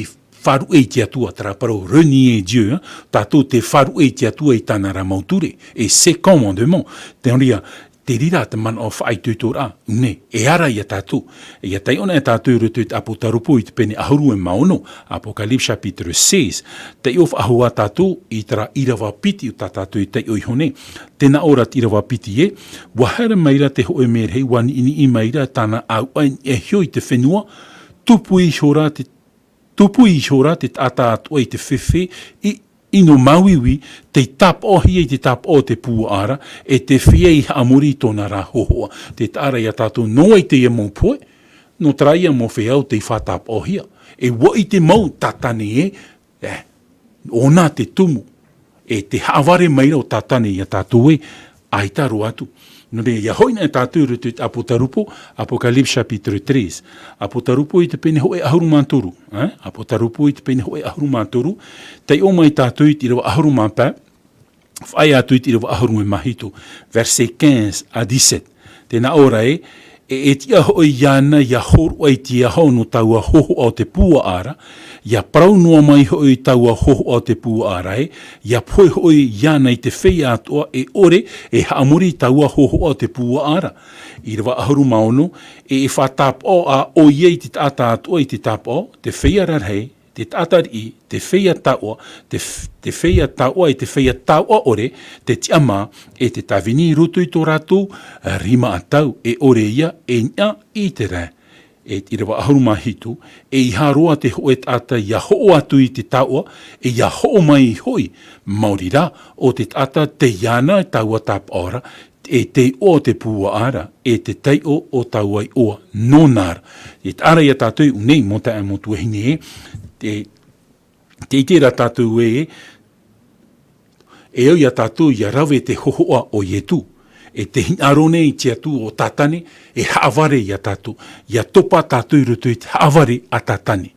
wharu e te atua, tara parau renier Dieu, tātou te wharu e te atua I tāna ra mauture, e se commandement, te ria, te rira te man o whai tūtora, ne, e ara ia tātou, e ia tai ona e tātou rutu te apotarupo I te pene ahuru e maono, Apocalypse chapitre 16, te of ahua tātou I tara irawa piti o tātou I te oi hone, tēnā ora te irawa piti e, wahara maira te hoe mere hei, wani ini I maira tāna au ain e hioi te whenua, tupu I hora te tata atua I te whewhe, ino mauiwi, te tap o hia I te tap o te puara, e te whia I amuri tōna rā hohoa. Te tāra ia tātou noa I te ia mō poe, no traia mō whiau te whatap o hia. E wa I te mau tatane e, ona te tumu, e te haware maira o tatane ia tātou e, ai taru atu. No rea, ia hoina e tātou rutu te apotarupo, Apocalypse chapitre 3. Apotarupo I te pene hoe ahuru mātoru. Apotarupo I te pene hoe ahuru mātoru. Tei o mai tātou I te rawa ahuru māpā, whai atu I te rawa ahuru e mahito. Verset 15 à 17. Tēnā ora e tia hoi iana ia horu ai tia hono taua hoho au te pua ara, ia parau noa mai hoi taua hoho au te pua ara ia poe hoi iana I te whea atoa e ore e haamuri taua hoho au te pua ara. I rawa ahuru maono e whatap o a o iei te tata atoa I te tap o, te whea rarhei, te tatari, te whea taua, te whea taua I te whea taua ore, te tiama e te tawini rutu I tō rātou, rima atau e ore ia e nia I te rā. E I rawa ahuru mahitu, e I haroa te hoe tata ia ho atu I te taua, e ia ho mai hoi, mauri rā, o te tata te iana I taua tap ora, e te o te pua ara, e te tei o taua I oa, nonara. E tāra ia tātou unei mota e motu hine te itera tātou e au ia tātou ia rawe te hohoa o Ietu. E te hinarone I te atu o tātane, e haaware ia tātou. Ia topa tātou I rutu I te haaware a tātane.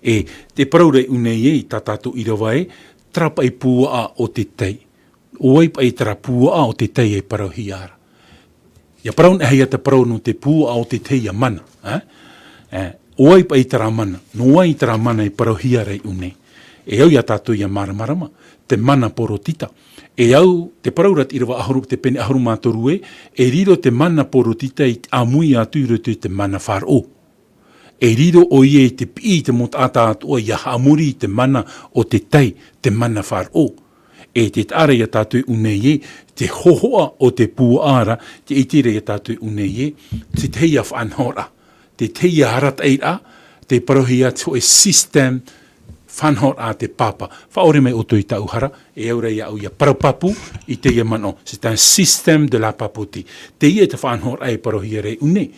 E te paraure unei I tā tātou I rawa trapa I pua o te tei. Oai pa I tara pua o te tei e parau hiara. Ia parau ne hei te parau no te pua o te tei a mana. Oai pa I tara mana. No ai tara mana I parau hiara I une. E au ia tātou ia maramarama. Te mana porotita. E au te paraurat I rawa ahuru te pene ahuru mātoru e riro te mana porotita I amui atu I rutu te mana whāro. E riro o ie te pi te mot ata atua ia hamuri te mana o te tei, te mana whāro. E te tāra ia tātou unei te hohoa o te puara, te itira ia tātou unei te teia whanhora, te teia harat eira, te parohia te hoe system whanhora te papa. Whaore mai o tui tauhara, e aura ia au ia parapapu I te ia mano. C'est un système de la papoti. Te ia te whanhora e parohia rei unei.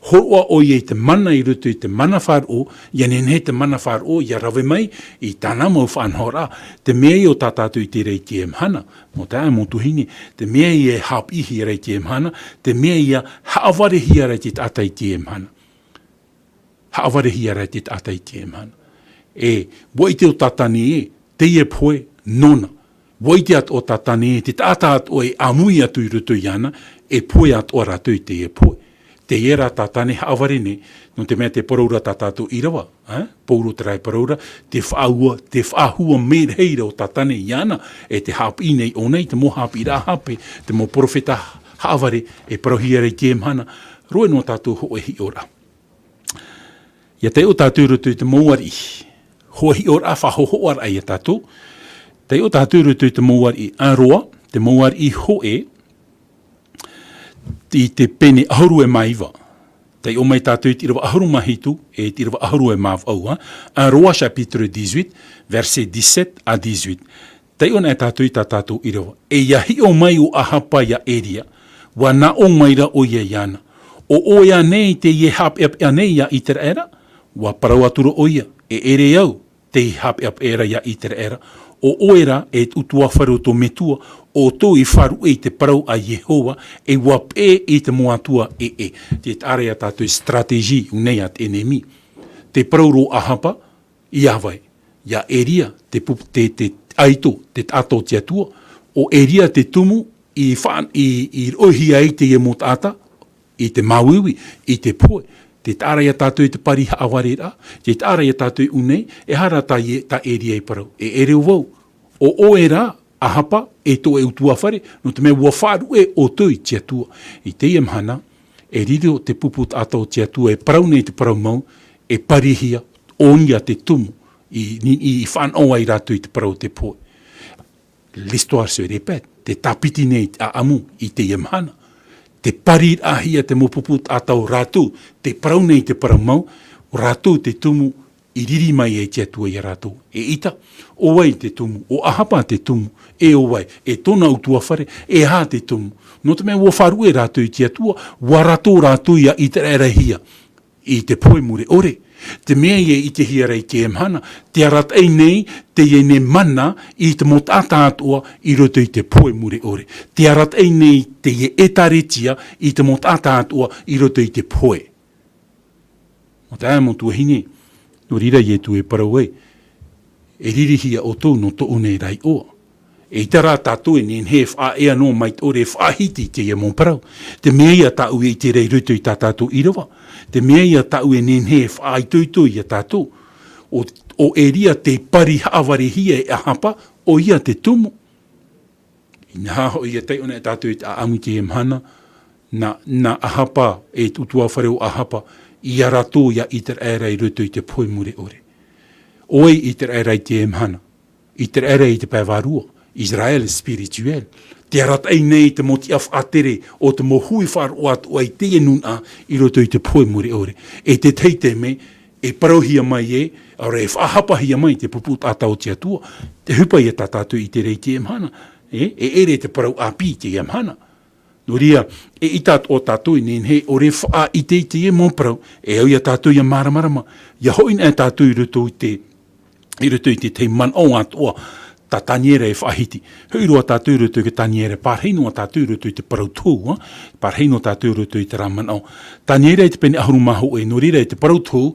Hoa o ie te mana I rutu I te mana whāro, ia nenhe te mana whāro, ia rawe mai I tāna mau whanhora, te mea I o tātātu I te rei te emhana, mo tā mo tuhini, te mea I e hap ihi rei te emhana, te mea I a haaware hia rei te tātai te emhana. Haaware hia rei te tātai te emhana. E, wai te o tātani te ie poe, nona. Wai te at o tātani te tātāt o e amui atu I rutu I ana, e poe at o ratu I te ie poe. Te te era tātane haaware ne, no te mea te paraura tātātou i rawa, pauro tarai paraura, te whaahua mereira o tātane i ana, e te hapi nei o nei, te mo hapi rā hape, te mo profeta haaware, e parohia rei te mhana, roe no tātou ho e hi ora. Ia te o tātou roto te mouari, ho hi ora whahohoar ai a tātou, te o tātou roto te mouari aroa, te mouari ho e, i te pene ahuru e maiva. Te o mai tātou i tirawa ahuru mahitu, e tirawa ahuru e mav au. Un roi chapitre 18, verset 17 à 18. Te o nei tātou i tātou i rawa. E iahi o mai o ahapa ia eria, wa na o maira o ia iana. O oia nei te ie hap ep anei ia i tera era, wa parau aturo o ia, e ere au te hap ep era ia i tera era. O oera e utua wharu to metua, o tō i wharu e te parau a Yehova, e wap e te moatua e. Te are a tātou strategi unei at enemi. Te parau ro ahapa, i awai. Ia eria, te aito, te ato te atua, o eria te tumu, i rohia i te iemot ata, i te mauiwi, i te poe. Te tāra ia tātou i te pari haaware rā, te tāra ia tātou unei, e hara tā eria i parau. E ere wau, o oe rā, ahapa, e tō e utua whare, no te mea ua wharu e o tō i tia tua. I te iamhana, e riri o te puput atau tia tua, e parau nei te parau mau, e parihia, ongia te tumu, i whanau ai rātou i te parau te poe. L'histoire se répète, te tapiti nei a amu i te iamhana. Te parir ahia te mopuput atau rātou, te parau nei te parau mau, rātou te tumu i riri mai e tia tua i rātou. E ita, o wai te tumu, o ahapa te tumu, e o wai, e tōna utua whare, e hā te tumu. No te mea ua wharu e rātou i tia tua, wa rātou ia i te era hia, i te poe mure ore. Te mea ie i te hia rei te emhana, te arat ei nei, te ie ne mana i te mot atatua i roto i te poe mure ore. Te arat ei nei, te ie etaretia i te mot atatua i roto i te poe. O te amo tua hine, no rira ie tu e parau e riri hia o tō no tō nei rai oa. E i tara tātou e nen he wha ea no mai ore whahiti te ia mō parau. Te mea ia tāu e i te rei roto i tā tātou i rawa. Te mea ia tāu e nen he wha i tūtū i a tātou. O e ria te pari haaware hia e ahapa, o ia te tumu. I nā ho ia tei ona e tātou i te aamu te emhana, na ahapa e tutua whareo ahapa, i a rato ia i te era i roto i te poe mure ore. Oi i te era i te emhana, i te era i te pēwarua, Israel spirituel. Te arat ei nei te moti af atere o te mohui wharu atu ai te enuna i roto i te poe muri ore. E te teite me, e parohia mai e, ora e whahapahia mai te puput atau tia tua, te hupa i a tātātou i te rei te emhana, e ere te parau api te emhana. No ria, e itat o tātou i nen he, ore wha i te e mō parau, e au i a tātou i a maramarama, ia hoin e tātou i roto i te man o atua, ta taniere e whahiti. Huiroa tātou roto i ke taniere, pārheino a tātou roto i te parau tū, pārheino tātou roto i te ramanau. Taniere e te pene ahuru maho e norira e te parau tū,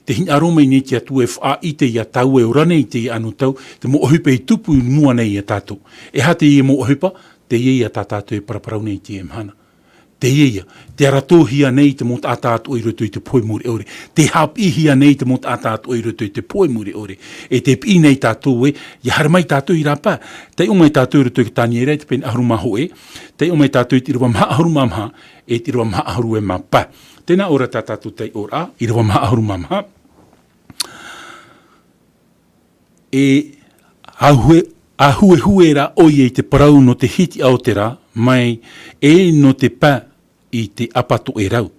te hina aroma i nei te atu e wha i te ia tau e orane i te anu tau, te mo ohupa i tupu i mua nei a tātou. E ha te ia mo ohupa, te ia tātou e paraparau nei te emhana. Te ia, te aratohia nei te mot atato i roto i te poe muri ore. Te hapihia nei te mot atato i roto i te poe muri ore. E te pi nei tātou e, ia haramai tātou i rapa. Te umai tātou i roto i ke taniere, te pene aharu maho e. Te umai tātou i te irwa maha aharu mamha, e te irwa maha aharu e mapa. Tēnā ora tātou te ora, i irwa maha aharu mamha. E ahuehuera oi e te parau no te hiti aotera, mai e no te pā, i te apato e rau.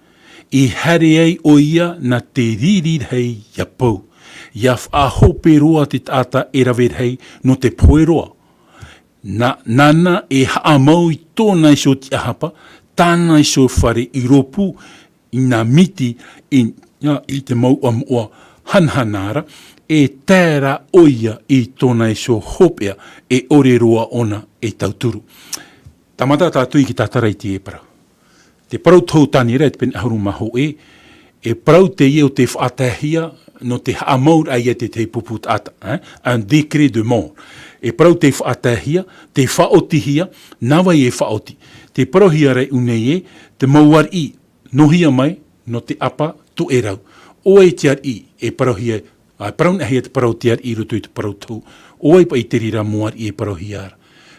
I hare ei o ia na te ririr hei ia pau. Ia whahope roa te tata e rawer hei no te poe roa. Nana e haamau i tōna iso te ahapa, tāna iso whare i ropu i ngā miti i te mau amoa hanhanara, e tēra oia i tōna iso hopea e ore roa ona e tauturu. Tamata tātou i ki tātarai te e parau. Te parau tau tānira e te pene aharu maho e parau te ieo te whaatahia no te haamaur ai e te puput ata. Un décret de mort. E parau te whaatahia, te whaotihia, nawa e whaoti. Te parau hia rei unei e, te mauar i, nohia mai, no te apa, tu e rau. Oe tiar i, e parohia, ai parau na hea te parau tiar i rutu i te parau tau. Oe pa i te rira muar i e parohia ara.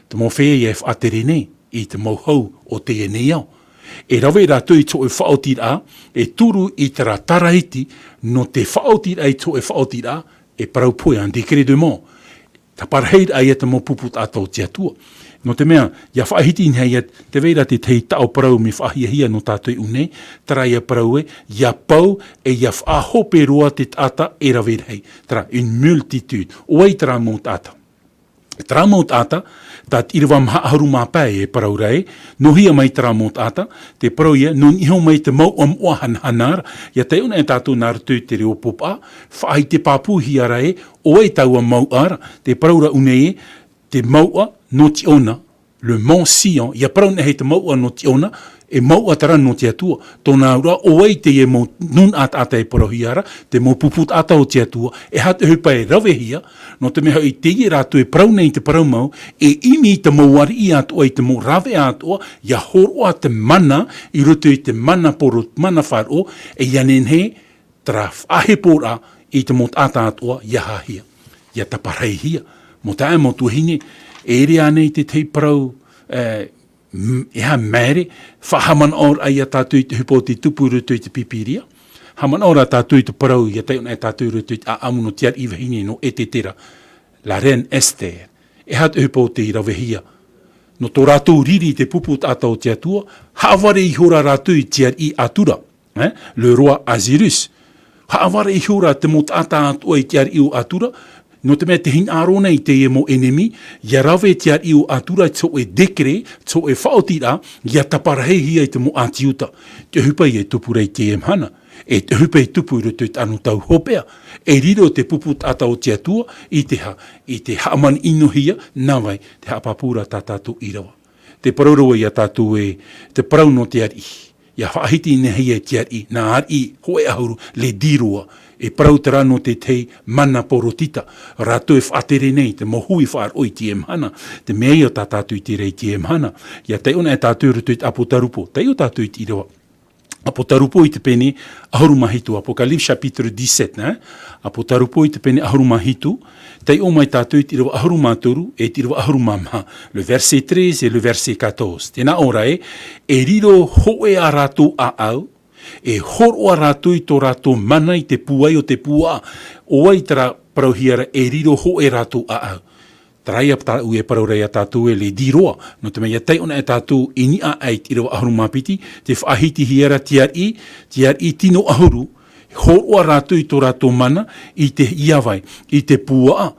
Te mo whea i e whaatere nei, i te mauhau o te e nei au. E rawe rātou i tō e whaotira, e turu i te rā tarahiti, no te whaotira i tō e whaotira, e parau poe an dekere de mō. Ta parahei ai e te mō puput atau te atua. No te mea, ia whaahiti in hei te veira te tei tau parau mi whaahia no tātou une, tara ia parau e, ia pau e ia whaahope roa te tata e rawe rei. Tara, in multitude, oai tara mō tata. Tara mō tata, tā iriwa maha aharu mā pai e parau rei, no hia mai tara mō tata, te parau ia, no iho mai te mau am oahan hanara, ia te una e tātou nāra tū te reo popa, whaai te pāpū hia rei, oai taua mau ara, te parau ra une e, te maua no ti ona, le mont Sion, ia parau ne hei te maua no ti ona, e maua tara no te atua. Tōna ura, oai te e mo nun ata e parohiara, te mo puput ata o te atua, e hata hupa e rawe hia, no te meha i te i rātou e parau nei te parau mau, e imi te mauari i atua, i te mo rawe atua, ia horoa te mana, i roto i te mana poro, mana wharo, e ianen he, tra ahe pora, i te mo ata atua, ia hahia, ia taparei hia. Mo tae mo tuhine, e rea nei te tei parau, e ha mere, whahaman or ai a tātou i te hupo te tupu rutu i te pipiria. Haman or a tātou i te parau i a tei una e tātou rutu i te aamuno tiar iwa hine no e te tera. La reine Esther. E ha te hupo te i rawehia. No tō rātou riri te pupu tātou te atua, haaware i hora rātou i tiar i atura. Le roi Azirus. Haaware i hora te mo tātā atua i tiar i o atura, no te mea te hin arona i te e mo enemi, ia rawe tiar i o atura tō e dekere, tō e whaotira, ia taparahei i te mo atiuta. Te hupai e tupu rei te emhana, e te hupai tupu rutu i anu tau hopea, e riro te pupu tata o te atua, i te haaman inohia, nawai, te hapapura tātātou i rawa. Te paraurawa i a tātou e, te parau no te ari, ia whaahiti nehi e te ari, nā ari hoe ahuru, le diroa, e parau tera no te tei mana porotita, rātou e whaatere nei, te mohui whaar oi te emhana, te mea o tātātou i te rei te emhana, ia te una e tātou rutu i te apotarupo, te o tātou i te irawa. Apotarupo i te pene aharu mahitu, Apocalypse chapitre 17, apotarupo i te pene aharu mahitu, te o mai tātou i te irawa aharu mātoru, e te irawa aharu māma, le verset 13 et le verset 14. Tēnā ora e riro hoe a rātou a au, e horoa rātou i tō rātou mana i te puai o te pua, oai tara parauhiara e riro ho e rātou a au. Tarai a tātou e paraurei a tātou e le diroa, no te mea tei ona e tātou ini a ait i rawa aharu mapiti, te whaahiti hiera tiar i tino ahuru, horoa rātou i tō rātou mana i te iawai, i te pua,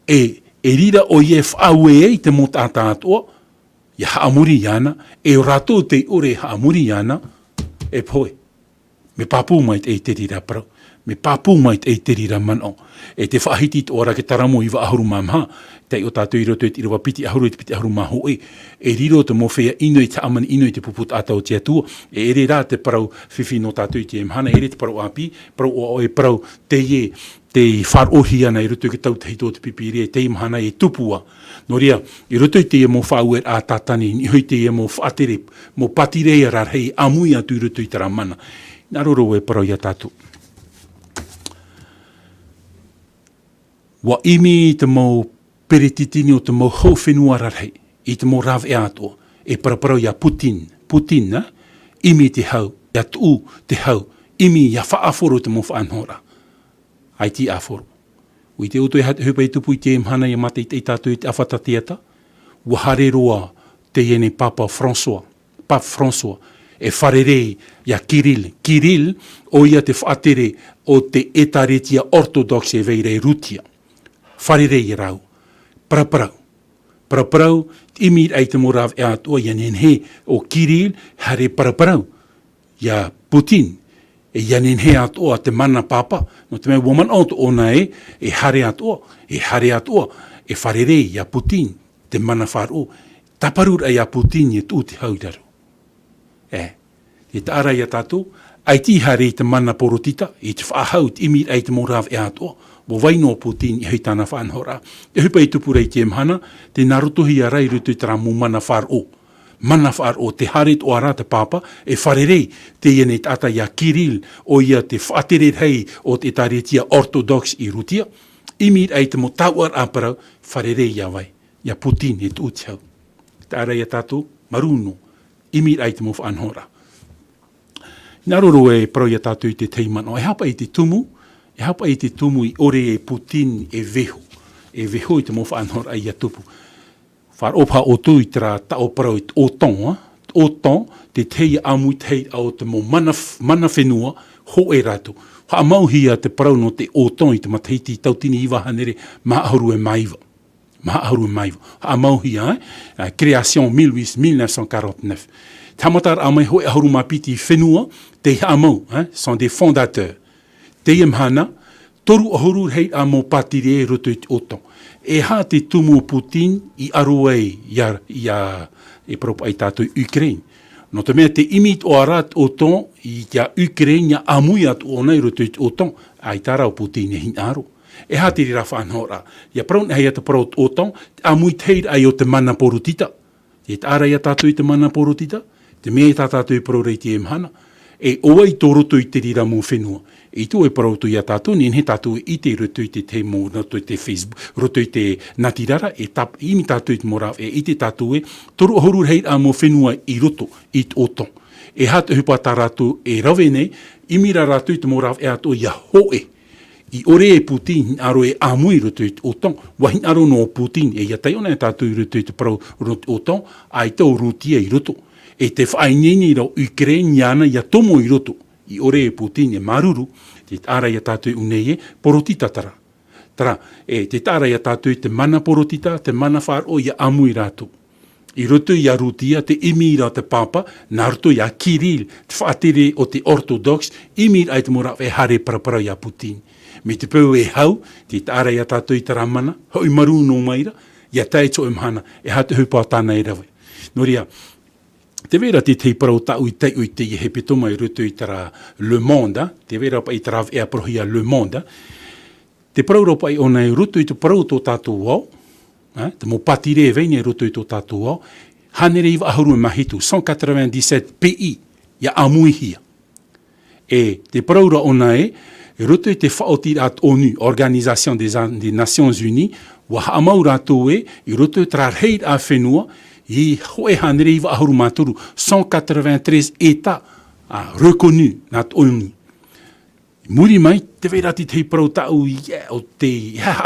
e rira o ie whaue i te mo tātā atua, i haamuri iana, e o rātou te ore haamuri iana, e poe. Me pāpū mai te te rira parau. Me pāpū mai te rira manao. E te whaahiti te ora ke taramo i wa ahuru mamha. Te o tātou i roto i te irawa piti ahuru i te piti ahuru maho e. E riro te mowhea ino i te aman ino i te puput atau te atua. E ere rā te parau whiwhi no tātou i te emhana. Ere te parau api. Parau o e parau te ie. Te wharohi ana i roto i ke tau te hito te pipiri. E te imhana e tupua. No ria, i roto i te e mo whauer a tātani. Ni hoi te e mo whaatere. Mo patirea rarhei amui atu i roto i tara mana. Nā roro e parau ia tātou. Wa imi te mau peretitini o te mau hau whenua rarhei, i te mau rawe atoa, e paraparau ia Putin, imi te hau, ia tuu te hau, imi ia whaaforo te mau whaanhora. Ai ti aforo. Ui te uto e hupa i tupu i te emhana i mate i te tātou i te awhata teata, wahare roa te ene Papa François, e wharerei ia Kiril, o ia te whaatere o te etaretia ortodox e veire Rutia. Wharerei rau, paraparau, imi ai te morav e atua, ia nenhe o Kiril, hare paraparau, ia Putin, e ia nenhe atua te mana papa, no te mea woman o ona e hare atua, e wharerei ia Putin, te mana wharo, taparur ai a Putin e tū te haudaru. E te ara ia tātou, ai ti hare te mana porotita, i te whaahau te imi ai te morav e atua, wo waino Putin i hei tāna whaanhora. E hupa i tupu rei te emhana, te narutohi a rai rutu i tara mo mana wharo. mana whaar o te haret o ara te papa, e wharerei te iene tata ia Kiril o ia te whatere hei o te taretia orthodox i rutia, imir ai te mo tauar aparau, wharerei ia vai, ia Putin e tu utiau. Te ara ia tātou, maruno, imir ai te mo whanhora. Naroro e parau ia tātou i te teimano, e hapa i te tumu i ore e Putin e veho i te mo whanhora ai ia tupu. Whar opa o tui tera tau parau o Temps, te teia amui tei au te mo mana whenua, ho e ratu. Ha mauhia te parau no te o Temps i te mataiti tautini iwa hanere, maaharu e maiva. Ha mauhia, Création 1949. Tamatar amai ho e haru mapiti whenua, te amau, sont des fondateurs. Te imhana, toru ahuru hei a mo patire roto i o Temps. E ha te tumu Putin i aruei ia e propa ai tātou Ukraine. No te mea te imit o arat o Temps i tia Ukraine ia amui atu o nei roto i o Temps, ai tāra o Putin e hin aro. E ha te rira whanhora. Ia praun hei ata parau o Temps, amui teir ai o te mana porutita. Te tāra ia tātou i te mana porutita, te mea i tātou i parau rei te emhana. E oa i tō roto i te rira mō whenua. I tō e parautu ia tātou, nen he tātou i te roto i te te mō, roto i te Facebook, roto i te natirara, e imi tātou i te mora, i te tātou e, toru ahuru hei a mō whenua i roto, i o Temps. E hata hupa tā rātou e rawe nei, imira rātou i te mora e ato ia hoe. I ore e Putin, aro e amui roto i o Temps, wahin aro no Putin, e ia tai ona e tātou i roto i te parau roto o Temps, ai tau rutia i roto. E te whaineni rau Ukraine iana ia tomo i roto. I ore e Putin e maruru, te tāra ia tātou unei e, porotita tara. Tara, te tāra ia tātou te mana porotita, te mana whaar o ia amui rātou. I roto ia rutia, te imira te papa, nā roto ia Kiril, te whaatere o te orthodox, imir ai te mora e hare parapara ia Putin. Me te peu e hau, te tāra ia tātou i taramana, hoi maru no maira, ia tai tō imhana, e hatu hupa tāna e rawe. Noria, te vera te tei parau tau i tei ui te i he petoma i ruto i tara Le Monde, te vera pa i tara e aprohia Le Monde, te parau ropa i ona i ruto i te parau tō tātou wau, te mo patire e veine i ruto i tō tātou wau, hanere iwa ahuru e mahitu, 197 PI, ia amuihia. E te parau ra ona e ruto i te whaoti at ONU, Organisation des Nations Unies, wa haamau rātou e, i ruto i tara rei a whenua, i hoe hanere iwa ahuru māturu, 193 états reconnus nāt ONU. Muri mai, te veirati te parau tau o te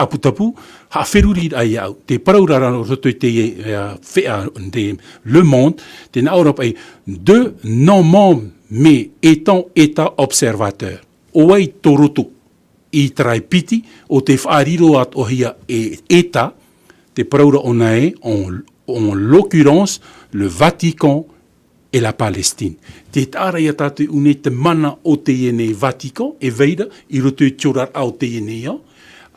aputapu, ha wheruri ai au. Te parau rara roto i te whea de Le Monde, te na Europa ai, de non-membres, mais étant état observateur. Oai tō roto i trai piti, o te whaariro at ohia e état, te parau ra ona e, en l'occurrence, le Vatican et la Palestine. Te tāra ia tātou une te mana o te iene Vatican, e veira, i roto i tiorar au te iene ia,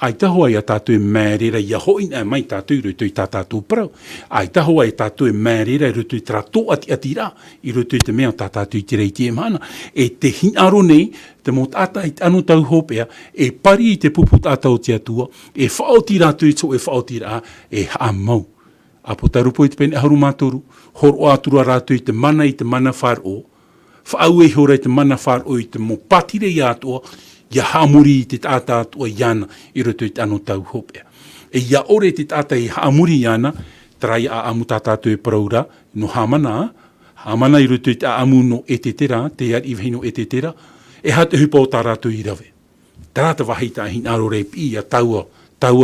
ai tahoa ia tātou e mērera ia hoina mai tātou i roto i tātou parau. Ai tahoa ia tātou e mērera i roto i trato ati rā, i roto i te mea tātou i te reiti e mana. E te hinaro nei, te mot ata i anu tau hopea, e pari i te pupu tātou te atua, e whaoti rātou i tō e whaoti rā, e hamau. Apo tarupo i te pene haru mātoru, horo atura rātou i te mana whāro, whaau e hora i te mana whāro i te mo patire i atua, ia haamuri i te tāta atua iana i roto i te anu tau hopea. E ia ore te tāta i haamuri iana, trai a amu tātātou e paraura, no hamana i roto i te amu no e te tera, te iar i vahino e te tera, e hata hupa o tā rātou i rawe. Tarata wahita hin aro reipi i a taua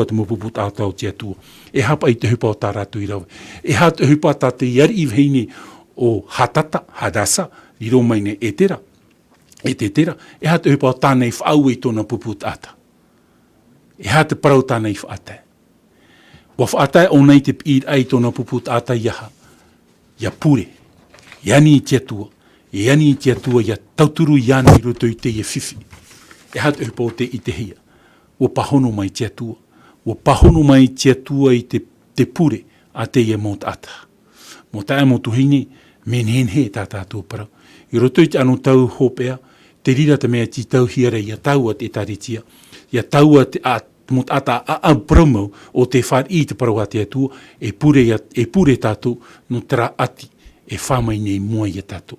te mopupu tātau te atua. E hapa i te hupa o tā rātou i rawe. E hata hupa tā te iar i vahine o hatata, hadasa, i romaine e tera. E te tera, e hata hupa o tānei whaau i tōna pupu tāta. E hata parau tānei whaatai. Wa whaatai o nei te pīr ai tōna pupu tāta iaha. Ia pure. Iani i te atua. Iani i te atua, ia tauturu iani i roto i te ia whiwhi. E hata hupa o te i te hia. O pahono mai te atua. O pahono mai te atua i te pure a te ia mōt ata. Mō tae mō tuhine, menhen he tā tātou parau. I roto i te anu tau hopea, te rira te mea ti tau hiara ia taua te taritia. Ia taua te mōt ata a promo o te whar i te parau a te atua, e pure tātou no tera ati. e whamai nei mua i a tātou.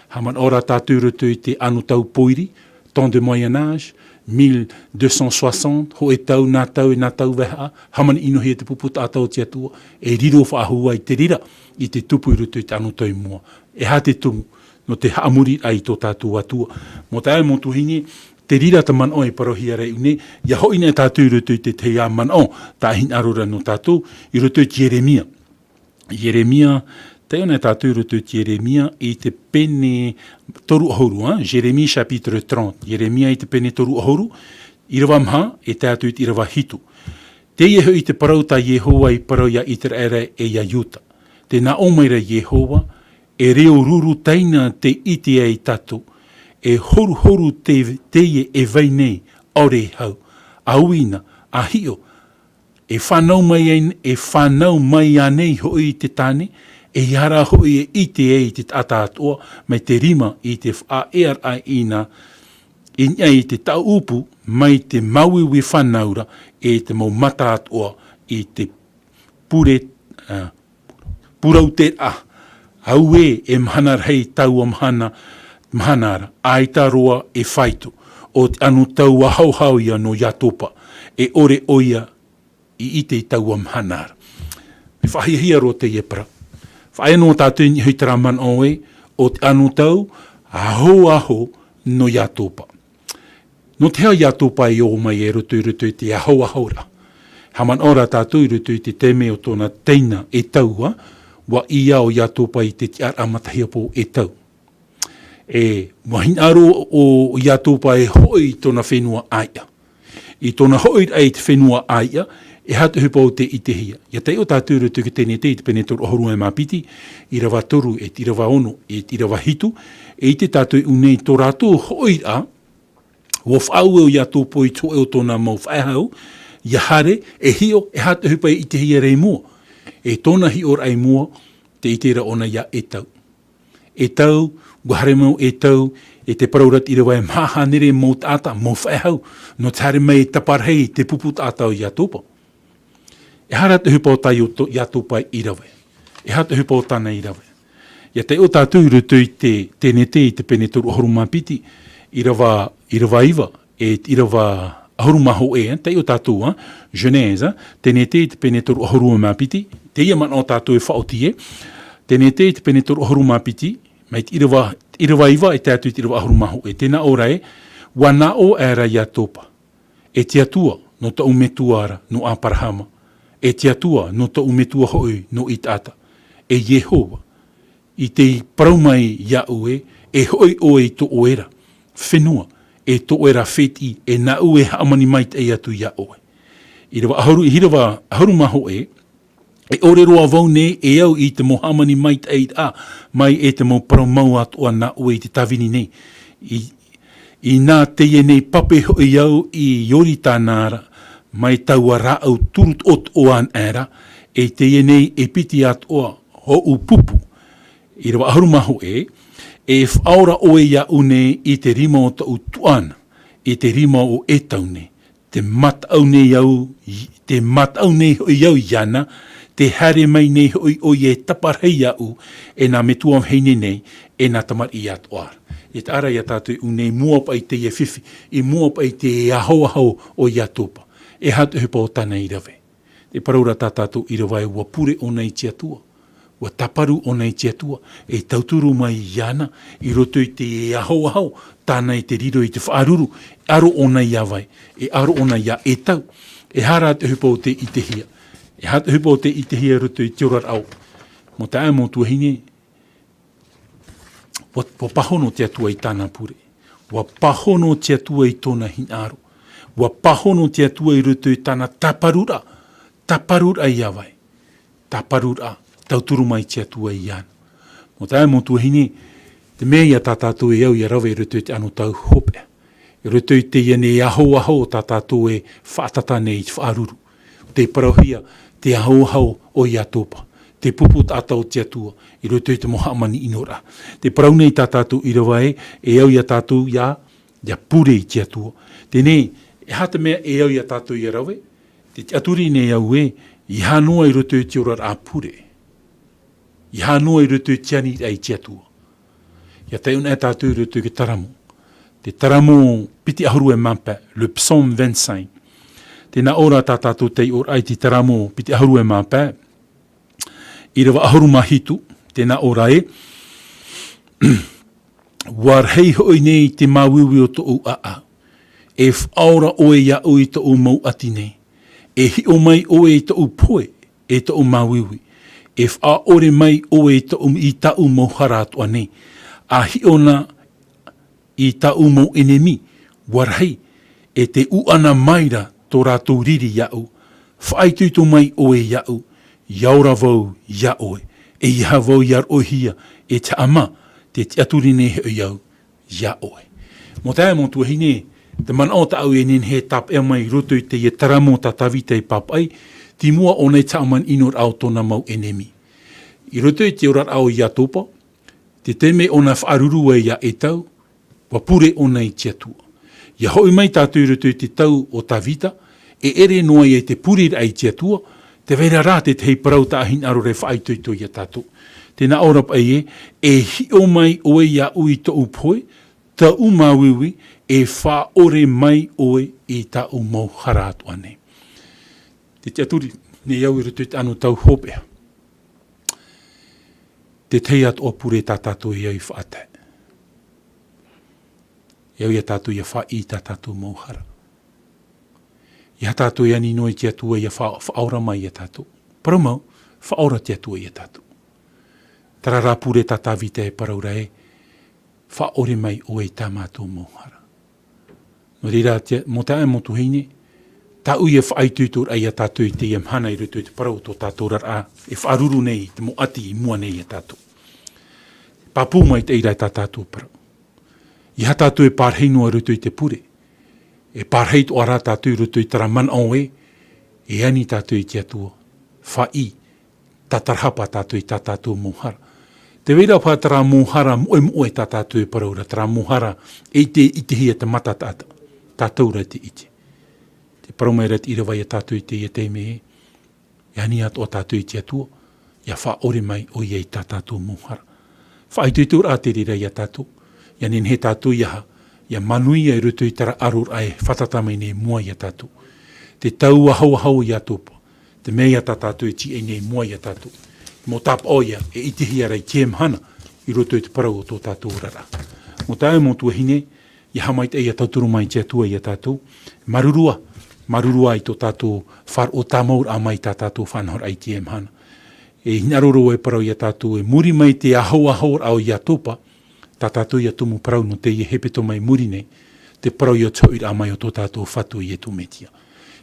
Haman ora tātou roto i te anu tau poiri, Temps de Moyen Âge, 1260, ho e tau, nā tau weha, haman inohi e te puputa atau tia tua, e riro whaahua i te rira, i te tupu i roto i te anu tau mua. E ha te tumu, no te haamuri ai tō tātou atua. Mo te ai mo tuhini, te rira ta man o e parohi arei une, ia hoi nei tātou i roto i te teia man o, tā hin arora no tātou, i roto i Jeremia. Jeremia, te ona tātou roto Jeremia i te pene toru ahoru, Jeremia chapitre 30. Jeremia i te pene toru ahoru, i rawa mha e tātou i rawa hitu. Te ieho i te parau ta Yehowa i parau ia Israele e ia Yuta. Te na omaira Yehowa, e reo ruru taina te iti ai tātou, e horu te e venait, ore hau, a uina, a hio, e whanau mai anei hoi te tāne, e hara hoi e ite e te tata atoa, mai te rima i te whaeara ina, i te taupu, mai te mauiwi whanaura, e te mau mata atoa, i te purau te a. Aue e mhanar hei tau mhanara, aita roa e whaitu, o te anu tau a hauhau ia no yatopa, e ore oia i ite tau mhanara. Me whahihia ro te iepara. Whae no tātou ni hui taraman oe, o te anu tau, aho no yatopa. No te hao yatopa i o mai e roto i te aho ra. Haman ora tātou i roto i te teme o tōna teina e taua, wa ia o yatopa i te tiara amatahiapo e tau. E wahin aro o yatopa e hoi tōna whenua aia. I tōna hoi ai te whenua aia, e hatu hupa o te itehia. Ia te o tātou roto ki tēne te i te pene toru ahoru e mapiti, i rawa toru e ti rawa ono e ti rawa hitu, e i te tātou unei tō rātou hoi a, wo whau e o yatopa i tō e o tōna mau whaehau, ia hare, e hio, e hatu hupa i itehia rei mua. E tōna hi ora ai mua, te itera ona ia e tau. E tau, guhare mau e tau, e te paraurat i rawa e maha nere mō tāta, mō whaehau, no te hare mai taparhei te pupu tātau i atopa. E hara te hupa o tai o yatopa i rawe. E hara te hupa o tāna i rawe. Ia te o tātou rutu i tēne te i te pene toru ahoru mapiti, i rawa iwa, e i rawa ahoru maho e, te o tātou, Genèse, tēne te i te pene toru ahoru mapiti, te ia man o tātou e whaotie, tēne te i te pene toru ahoru mapiti, mai i rawa iwa e tātou i te rawa ahoru maho e. Tēnā ora e, wana o era yatopa, e te atua no ta umetuara no aparahama, e te atua no ta umetua hoi no i tata, e Yehova, i te paraumai ia ue, e hoi oe to oera, whenua, e to oera wheti, e na ue haamani mai te atu ia oe. I rawa ahoru maho e ore roa vau ne e au i te mohamani mai te a, mai e te mo paraumau atoa na ue i te tawini nei. I nā teie nei pape hoi au i yori tānara, mai taua rā au turut ot oan era, e teie nei e piti atoa ho upupu. I rawa ahoru maho e whaora oe ia une i te rima o tau tuana, i te rima o etaune, te matau nei hoi au iana, te hare mai nei hoi o e taparhei au, e nā metua heine nei, e nā tamar i atoara. E te ara ia tātou unei muop ai te e whiwhi, i muop ai te e ahau o yatopa. E hatu hupa o tāna i rawe. Te paraura tātou i rawe ua pure o nei tia tua. Ua taparu o nei tia tua. E tauturu mai iana, i roto i te e ahau, tāna i te riro i te whaaruru. Aro o nei awai. E aro o nei ia e tau. E hara hatu hupa o te itehia. E hatu hupa o te itehia roto i te orar au. Mo te ai mo tuahine, wa pahono te atua i tāna pure. Wa pahono te atua i tōna hinaro. Wa pahono te atua i roto i tāna taparura. Taparura i awai. Taparura. Tauturu mai te atua i anu. Mo te ai mo tuahine, te mea ia tātātou e au i rawe i roto i te anu tau hope. I roto i te iane e aho tātātou e whaatata nei i te whaaruru. Te parauhia, te aho o i atopa. Te pupu tātou te atua, i roto i te mohamani inora. Te parau nei tātou i rawa e au ia tātou ia pure i te atua. Tēnei, e hata mea e au ia tātou i rawe, te aturi nei au i hanoa i roto i te ora a pure. I hanua I rutu tiani ai tiatua. Ia te una e tātou rutu ke taramo. Te taramo piti ahuru e mampa, le psaume 25. Tēnā ora tā tātou tei or ai te taramo piti ahuru e mampa. I rewa ahuru mahitu, tēnā ora e. War hei hoi nei te mawiwi o to u a. E whaora oe ia ui to u mau ati nei. E hi o mai oe to u poe e to u mawiwi. E whaore mai oe to u i ta u mau haratua nei. A hi ona i ta u mau enemi. War hei e te uana maira tō rātou riri iau. Whaitutu mai oe iau. Iaura vau ia oe. E iha vau iar ohia e te ama. Te aturine he iau, ia oe. Mo tae mo tuahine, te man o ta au e nen he tap e mai roto i te e taramo ta tawita i papai, ti mua o nei ta man inor au tona mau enemi. I roto i te orat au ia topa, te teme o na whaaruru e ia e tau, wa pure o nei tia tua. Ia hoi mai tātou roto i te tau o tawita, e ere noa i te pure ai tia tua, te vera rā te hei parau ta ahin aro re whaitoito ia tātou. Tēnā orap ai e hi o mai oe ia ui ta upoe, ta umawiwi, e wha ore mai oe i ta umau haratua nei. Te te aturi, ne iau i rutu te anu tau hopea. Te tei atu o pure tā tātou iau i whaatai. Iau ia tātou ia wha i tā tātou mauhara. Ia tātou ia ni noi te atua ia whaora mai ia tātou. Paramau, whaora te atua ia tātou. Tara rā pure tā tāwita e paraura e, wha ore mai o e tā mātou mōhara. No reira, mo tā e mo tuhine, tā ui e whaitutur ai a tātou i te iamhana i rutu i te parau tō tātou rar a, e whaaruru nei, te mo ati i mua nei a tātou. Pāpū mai te irai tā tātou parau. I ha tātou e pārheinua rutu i te pure, e pārheit o ara tātou rutu i tara man au e ani tātou i te atua, wha i, tatarhapa tātou i tā tātou mōhara. Te wera pā tara mōhara moe tā tātou e paraura, tara mōhara e te hia te mata tātou ra te ite. Te paraumai rat ira vai a tātou i te ia teime e ani ato a tātou i te atua, ia wha ore mai o iei tā tātou mōhara. Wha ai tuitur a te rira i a tātou, ia nen he tātou iaha, ia manui ai rutu i tara arur ai whatatamai nei mua i a tātou. Te tau ahau i a tōpa, te mea tā tātou i ti ei nei mua i a tātou. Mo tap oia e itihi arai kiem hana i roto i te parau o tō tātou rara. Mo tae mo tuahine, i hamait e a tauturu mai tia tua i a tātou, marurua i tō tātou whar o tāmaur a mai tā tātou whanhor ai kiem hana. E hinaroro e parau i a tātou e muri mai te ahau au i a tōpa, tā tātou i a tumu parau no te i hepeto mai muri nei, te parau i a tauir a mai o tō tātou whatu i e tu metia.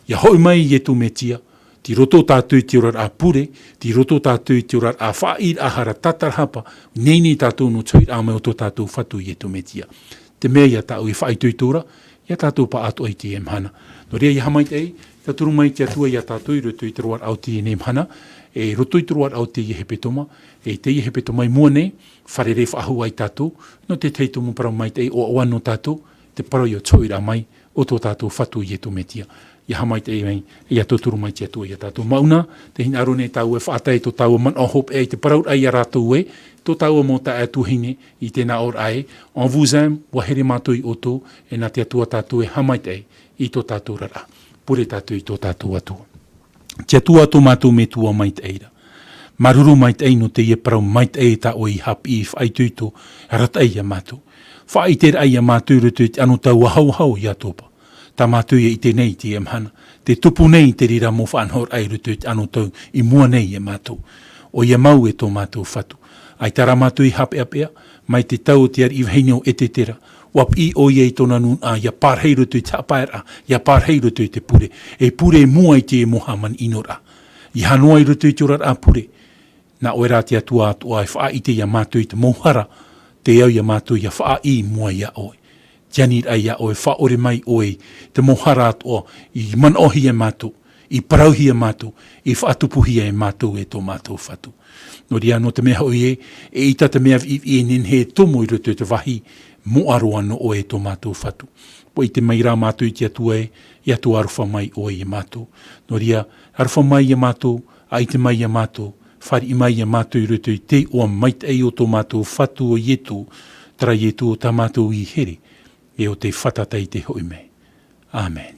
Ia hoi mai i e tu metia, ti roto tātou i te orar a pure, ti roto tātou i te orar a whair ahara tatarhapa, neini tātou no tauir a mai o tō tātou whatu i e tu metia. Te mea ia tāu i whaituitora, ia tātou pa ato ai te emhana. No rea i hamait ei, tāturu mai te atua ia tātou i roto i te roar au te emhana, e roto i te roar au te i hepetoma, e te i hepetoma i mua nei, wharere whahu ai tātou, no te teitomu parau mai te ei o oano tātou, te parau i o tauir a mai o tō tātou whatu i e tu metia. Ia hamai te ei, ia tōturu mai te atua ia tātou mauna, te hina arone tāu e whaatai tō tāu man o hop e te paraut ai a rātou e, tō tāu mō tā e tuhine i tēnā or ai, en vous aime, wa here mātou i oto, e nā te atua tātou e hamai te i tō tātou rara, pure tātou i tō tātou atua. Te atua tō mātou me tua mai te eira. Maruru mai te no te ia parau mai te e tā o i hapi i whaituito, rata ai a mātou. Whaiter ai a mātou rutu te anu tau ahau i a tōpa. Tā mātou i te nei te emhana, te tupu nei te rira mo whanhor ai rutu te anu tau i mua nei e mātou. O ia mau e tō mātou whatu. Ai tara mātou i hape apea, mai te tau te ar i vheineo e te tera, wap i o iei tōna nun a, ia pārhei rutu te apaera, ia pārhei rutu te pure, e pure mua i te e mohaman inora. I hanoa i rutu te orar a pure, na oera te atua atua e wha i te ia mātou i te mohara, te au ia mātou ia wha i mua ia oe. Janir ai a oe, wha ore mai oe, te mohara atua, i man ohi e mātou, i parauhi e mātou, i whaatupuhi e mātou e tō mātou whatu. No ria no te mea hoi e ita te mea i nen he tomo i rutu te wahi, mo aroa no oe tō mātou whatu. Po i te mai rā mātou i te atua e, i atua aruwha mai oe e mātou. No ria, aruwha mai e mātou, a i te mai e mātou, whari mai a mātou i roto i te oa mait ei o tō mātou whatu o ietu, tra ietu o tā mātou i here, e o te whatatai te hoi me. Amen.